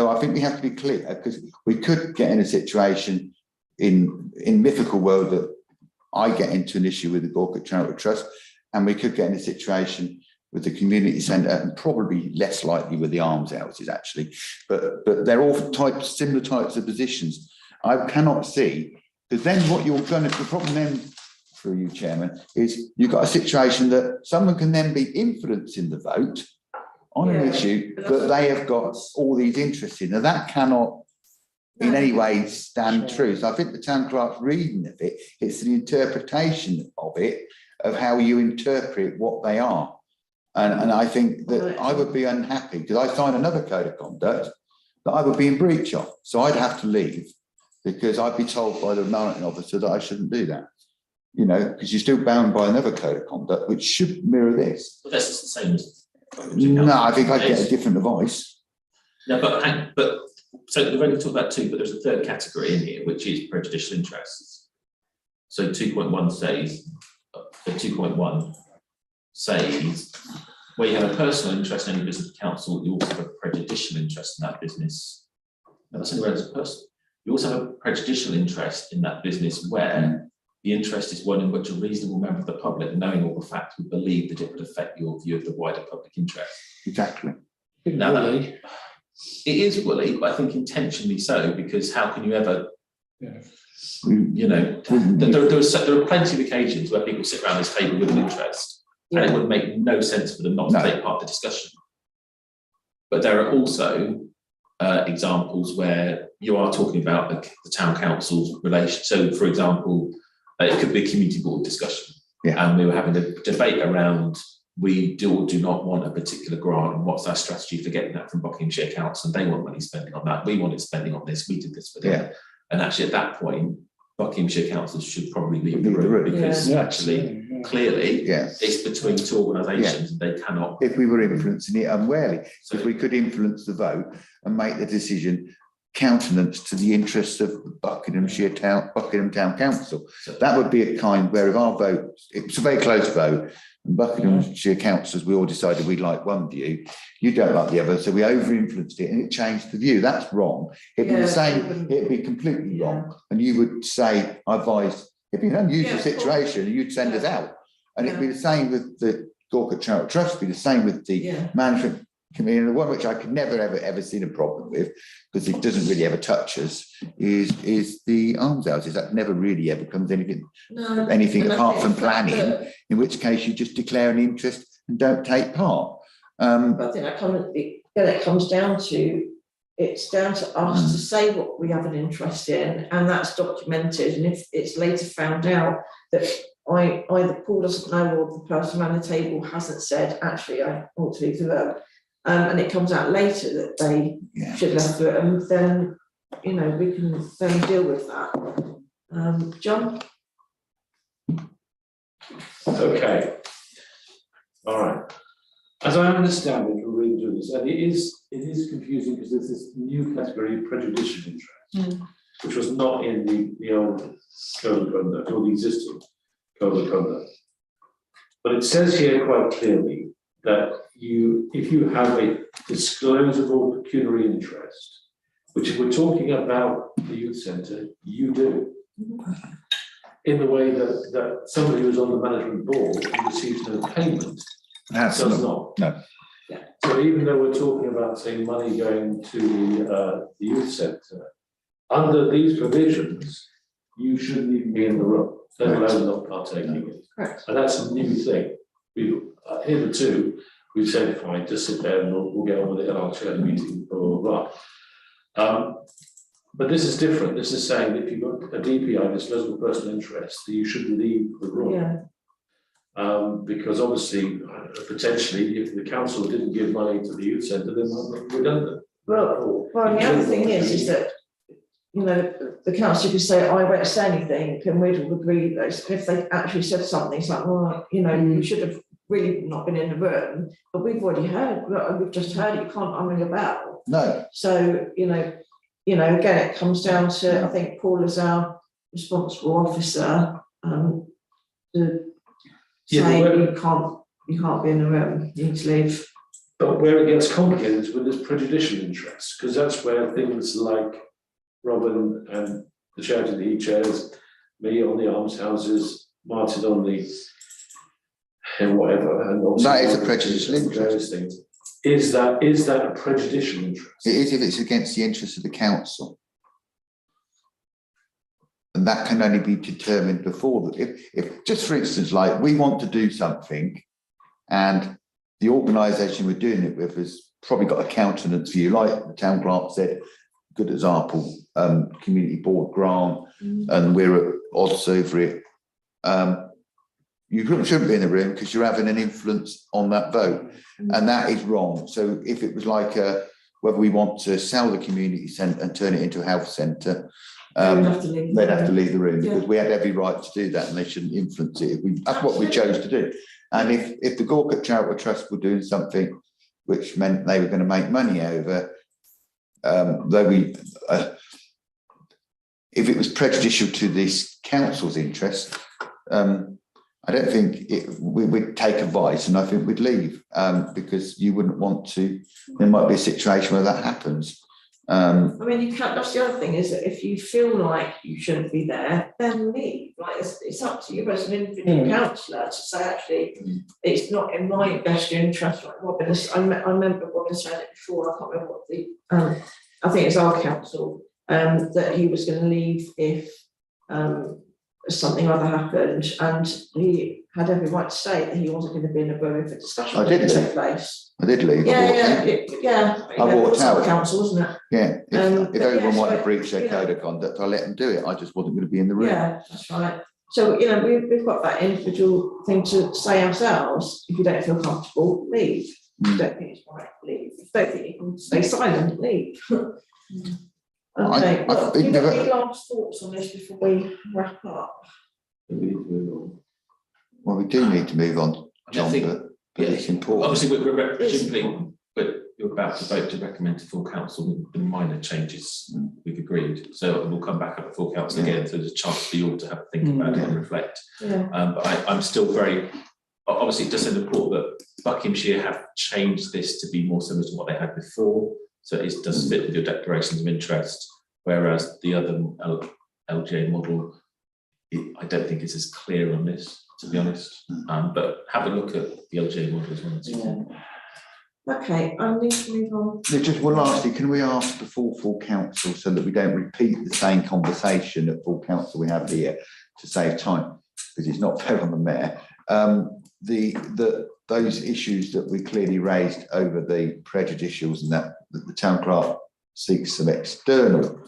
I think we have to be clear, because we could get in a situation in mythical world that I get into an issue with the Corporate Charitable Trust, and we could get in a situation with the community centre, and probably less likely with the alms houses actually, but they're all similar types of positions. I cannot see, because then what you're going to, the problem then, through you, Chairman, is you've got a situation that someone can then be influencing the vote on an issue that they have got all these interests in. Now that cannot in any way stand true. So I think the town clerk's reading of it, it's the interpretation of it, of how you interpret what they are. And I think that I would be unhappy, because I signed another code of conduct that I would be in breach of. So I'd have to leave, because I'd be told by the mounting officer that I shouldn't do that. You know, because you're still bound by another code of conduct, which should mirror this. But that's the same as. No, I think I'd get a different advice. No, but so we've only talked about 2, but there's a 3rd category in here, which is prejudicial interests. So 2.1 says, 2.1 says, where you have a personal interest in any business of the council, you also have a prejudicial interest in that business. Now, that's only where it's a person. You also have a prejudicial interest in that business where the interest is one in which a reasonable member of the public, knowing all the facts, would believe that it would affect your view of the wider public interest. Exactly. Now, it is woolly, but I think intentionally so, because how can you ever, you know, there are plenty of occasions where people sit around this table with an interest, and it would make no sense for them not to take part in the discussion. But there are also examples where you are talking about the town council's relation. So, for example, it could be a community board discussion, and we were having a debate around we do or do not want a particular grant, and what's our strategy for getting that from Buckinghamshire Council, and they want money spending on that, we wanted spending on this, we did this for them. And actually at that point, Buckinghamshire Council should probably leave the room, because actually, clearly, it's between two organisations and they cannot. If we were influencing it unwarily, so if we could influence the vote and make the decision countenance to the interests of Buckingham Town Council, that would be a kind where if our vote, it's a very close vote, and Buckinghamshire Councillors, we all decided we'd like one view, you don't like the other, so we over-influenced it and it changed the view. That's wrong. It'd be the same, it'd be completely wrong. And you would say, I advise, it'd be an unusual situation, and you'd send us out. And it'd be the same with the Gorka Charitable Trust, it'd be the same with the management committee. And the one which I could never, ever seen a problem with, because it doesn't really ever touch us, is the almshouses. That never really ever comes anything apart from planning, in which case you just declare an interest and don't take part. But I think that comes down to, it's down to us to say what we have an interest in, and that's documented. And if it's later found out that either Paul doesn't know, or the person around the table hasn't said, actually, I ought to leave the room, and it comes out later that they should have left the room, then, you know, we can then deal with that. John? Okay. All right. As I understand it from reading through this, and it is confusing because there's this new category, prejudicial interest, which was not in the old code of conduct or the existing code of conduct. But it says here quite clearly that if you have a disclosable pecuniary interest, which if we're talking about the youth centre, you do. In the way that somebody who's on the management board who receives no payment does not. No. So even though we're talking about, say, money going to the youth centre, under these provisions, you shouldn't even be in the room, let alone not partaking in it. Correct. And that's a new thing. Hitherto, we've said, fine, just sit there and we'll get on with it, and I'll chair the meeting, blah, blah, blah. But this is different. This is saying that if you've got a DPI, disclosable personal interest, that you should leave the room. Because obviously, potentially, if the council didn't give money to the youth centre, then might be redundant. Well, the other thing is that, you know, the council could say, I won't say anything, and we'd all agree that if they actually said something, it's like, well, you know, you should have really not been in the room, but we've already heard, we've just heard it, you can't unring a bell. No. So, you know, again, it comes down to, I think Paul is our responsible officer, to say you can't be in the room, you need to leave. But where it gets complicated is with this prejudicial interest, because that's where things like Robin and the charity that he chairs, me on the almshouses, Martin on the whatever, and that is a prejudicial interest. Things. Is that a prejudicial interest? It is if it's against the interests of the council. And that can only be determined before that. If just for instance, like we want to do something and the organisation we're doing it with has probably got a countenance view, like the town clerk said, good example, community board grant, and we're at odds over it. You shouldn't be in the room because you're having an influence on that vote, and that is wrong. So if it was like whether we want to sell the community centre and turn it into a health centre, they'd have to leave the room because we had every right to do that, and they shouldn't influence it. That's what we chose to do. And if the Gorka Charitable Trust were doing something which meant they were going to make money over, if it was prejudicial to this council's interest, I don't think we would take advice, and I think we'd leave, because you wouldn't want to, there might be a situation where that happens. I mean, you can't, that's the other thing, is that if you feel like you shouldn't be there, then leave. Like, it's up to you as an individual councillor to say, actually, it's not in my best interest, like Robin has, I remember Robin saying it before, I can't remember what the, I think it's our council, that he was going to leave if something other happened, and he had every right to say that he wasn't going to be in a room if a discussion I did took leave. place. I did leave. I walked out. Council, wasn't it? Yeah, if but everyone yes, wanted to but, breach their you know, code of conduct, I let them do it. I just wasn't going to be in the room. Yeah, that's right. So, you know, we've got that individual thing to say ourselves. If you don't feel comfortable, leave. If you don't think it's right, leave. If you don't think you can stay silent, leave. Okay, well, you got any last thoughts on this before we wrap up? Well, we do need to move on, I John, think, but it's important. Obviously, we're presumably, but you're about to vote to recommend to full council with the minor changes we've agreed. So we'll come back up to full council again, so there's a chance for you all to have a think about it and reflect. Yeah. But I'm still very, obviously it does send a report that Buckinghamshire have changed this to be more similar to what they had before. So it does fit with your declarations of interest, whereas the other LGA model, I don't think it's as clear on this, to be honest. But have a look at the LGA model as well. Yeah. Okay, I need to move on. Just one lastly, can we ask the full council, so that we don't repeat the same conversation at full council we have here, to save time, because it's not fair on the mayor. Those issues that we clearly raised over the prejudicials, and that the town clerk seeks some external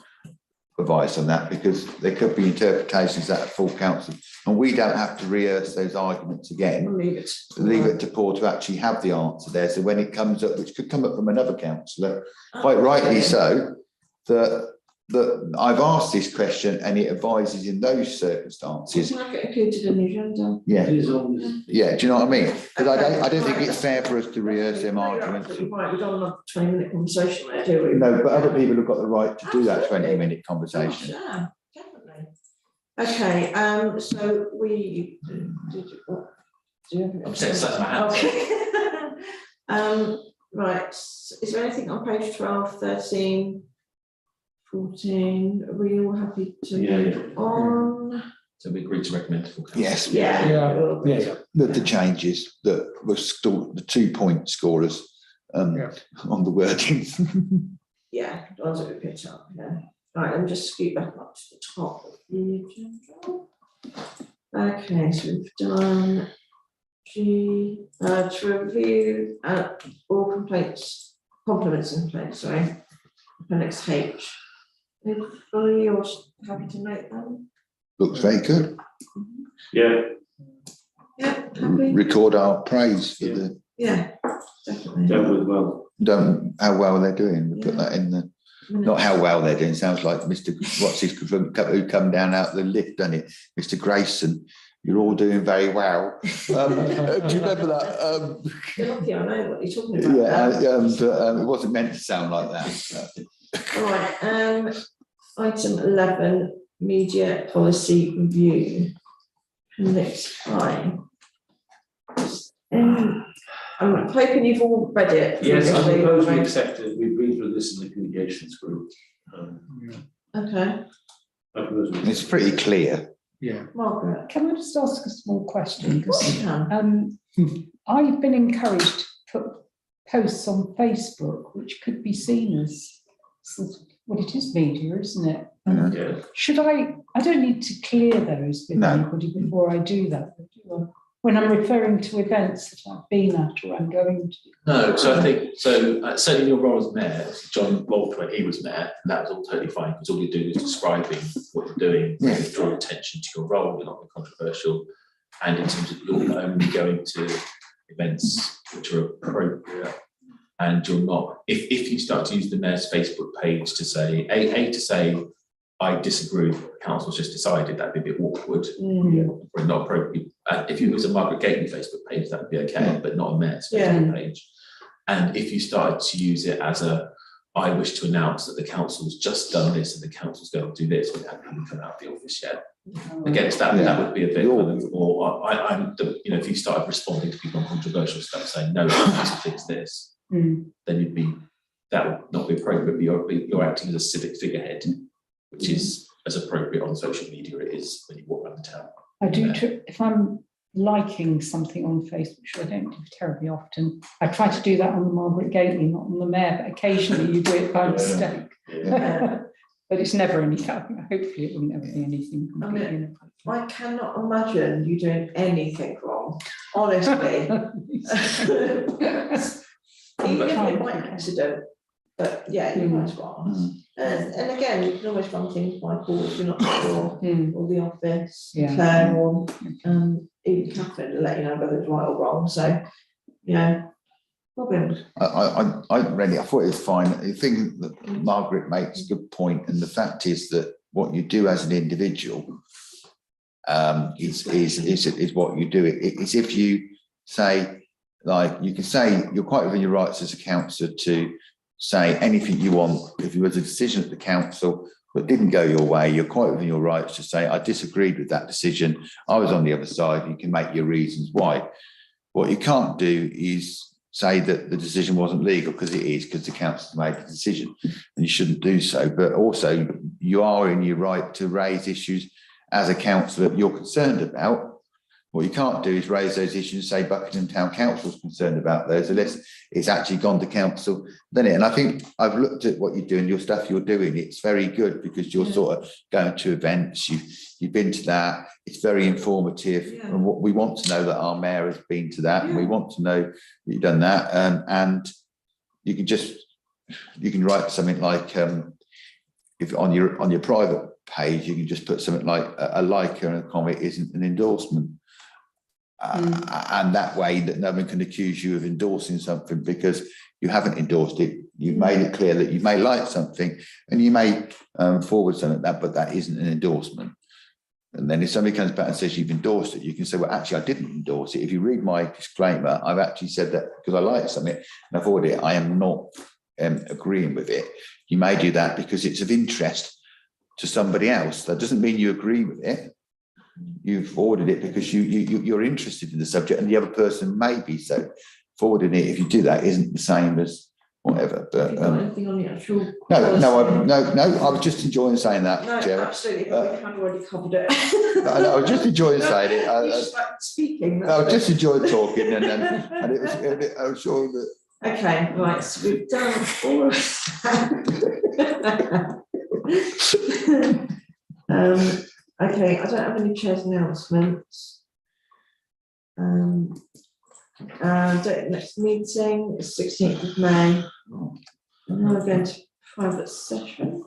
advice on that, because there could be interpretations that at full council, and we don't have to rehearse those arguments again. We'll leave it. To Paul to actually have the answer there. So when it comes up, which could come up from another councillor, quite rightly so, that I've asked this question and it advises in those circumstances. It's not included in the agenda. Yeah, It is on this. yeah. Do you know what I mean? Because Okay. I don't think it's fair for us to rehearse them arguments. Right, we've done another 20-minute conversation there, do we? No, but other people have got the right to do that Absolutely. 20-minute conversation. Yeah, definitely. Okay, so we did. What, do you have I'm saying that's my hand. Okay. Right, is there anything on page 12, 13, 14? Are we all happy to move on? So we agreed to recommend to full council. Yes. Yeah. The changes that were still the 2-point scorers on the wording. Yeah, the ones that we picked up, yeah. Right, let me just scoot back up to the top of the agenda. Okay, so we've done G, to review all compliments and complaints, sorry. Appendix H. Everybody else happy to make them? Looks very good. Yeah. Yeah, happy? Record our praise for the, Yeah, definitely. Dealt with well. how well they're doing. We put that in the, not how well they're doing. Sounds like Mr. What's his who come down out the lift, doesn't it? Mr. Grayson. You're all doing very well. Do you remember that? You're lucky, I know what you're talking about. But it wasn't meant to sound like that. All right, item 11, media policy review. Appendix I. I'm hoping you've all read it. Yes, I previously, suppose we right? accepted, we've been through this in the communications group. Okay, I suppose we- It's pretty clear. Yeah. Margaret. Can I just ask a small question? Of course you can. I've been encouraged to put posts on Facebook, which could be seen as sort of, well, it is media, isn't it? Yeah. Should I don't need to clear those with No. anybody before I do that, do I? When I'm referring to events that I've been at or I'm going to. No, so I think, certainly in your role as mayor, John involved when he was mayor, and that was all totally fine, because all you're doing is describing what you're doing, Yeah. draw attention to your role, you're not being controversial, and in terms of you're only going to events which are appropriate, and you're not, if you start to use the mayor's Facebook page to say, to say, I disagree with what the council's just decided, that'd be a bit awkward, or not appropriate. If it was a Margaret Gately Facebook page, that would be okay, but not a mayor's Facebook page. And if you started to use it as a I wish to announce that the council's just done this and the council's going to do this without having come out of the office yet. Against that, that would be a bit kind of, or I'm the, you know, if you started responding to people on controversial stuff saying no, the council thinks this, then you'd be, that would not be appropriate, but you're acting as a civic figurehead, which is as appropriate on social media it is when you walk around the town. I do, if I'm liking something on Facebook, which I don't do terribly often, I try to do that on the Margaret Gately, not on the mayor, but occasionally you do it by mistake. But it's never anything, hopefully it will never be anything. I mean, I cannot imagine you doing anything wrong, honestly. Even if it by accident, but yeah, you're right, spot on. And again, you can always run things by Paul if you're not sure, or the office, Claire, or even Catherine to let you know whether it's right or wrong. So, you know, Robin. I really, I thought it was fine. I think that Margaret makes a good point, and the fact is that what you do as an individual is what you do. It's if you say, like, you can say you're quite within your rights as a councillor to say anything you want. If there was a decision at the council that didn't go your way, you're quite within your rights to say, I disagreed with that decision. I was on the other side. You can make your reasons why. What you can't do is say that the decision wasn't legal, because it is, because the council made the decision, and you shouldn't do so. But also, you are in your right to raise issues as a councillor that you're concerned about. What you can't do is raise those issues and say Buckingham Town Council is concerned about those, unless it's actually gone to council, then it. And I think I've looked at what you're doing, your stuff you're doing. It's very good, because you're sort of going to events. You've been to that. It's very informative, and what we want to know that our mayor has been to that, and we want to know that you've done that. And you can write something like, if on your private page, you can just put something like a like and a comment isn't an endorsement. And that way that no one can accuse you of endorsing something, because you haven't endorsed it. You've made it clear that you may like something and you may forward something like that, but that isn't an endorsement. And then if somebody comes back and says you've endorsed it, you can say, well, actually, I didn't endorse it. If you read my disclaimer, I've actually said that because I like something and I've forwarded it, I am not agreeing with it. You may do that because it's of interest to somebody else. That doesn't mean you agree with it. You've forwarded it because you're interested in the subject, and the other person may be. So forwarding it, if you do that, isn't the same as whatever. But anything on the actual no, I was just enjoying saying that, no, Jerry. absolutely, but we kind of already covered it. I was just enjoying saying it. You just like speaking. I was just enjoying talking, and it was. I'm sure that. Okay, right. So we've done all of okay, I don't have any chair's announcements. Next meeting is 16th of May. And now we're going to private session.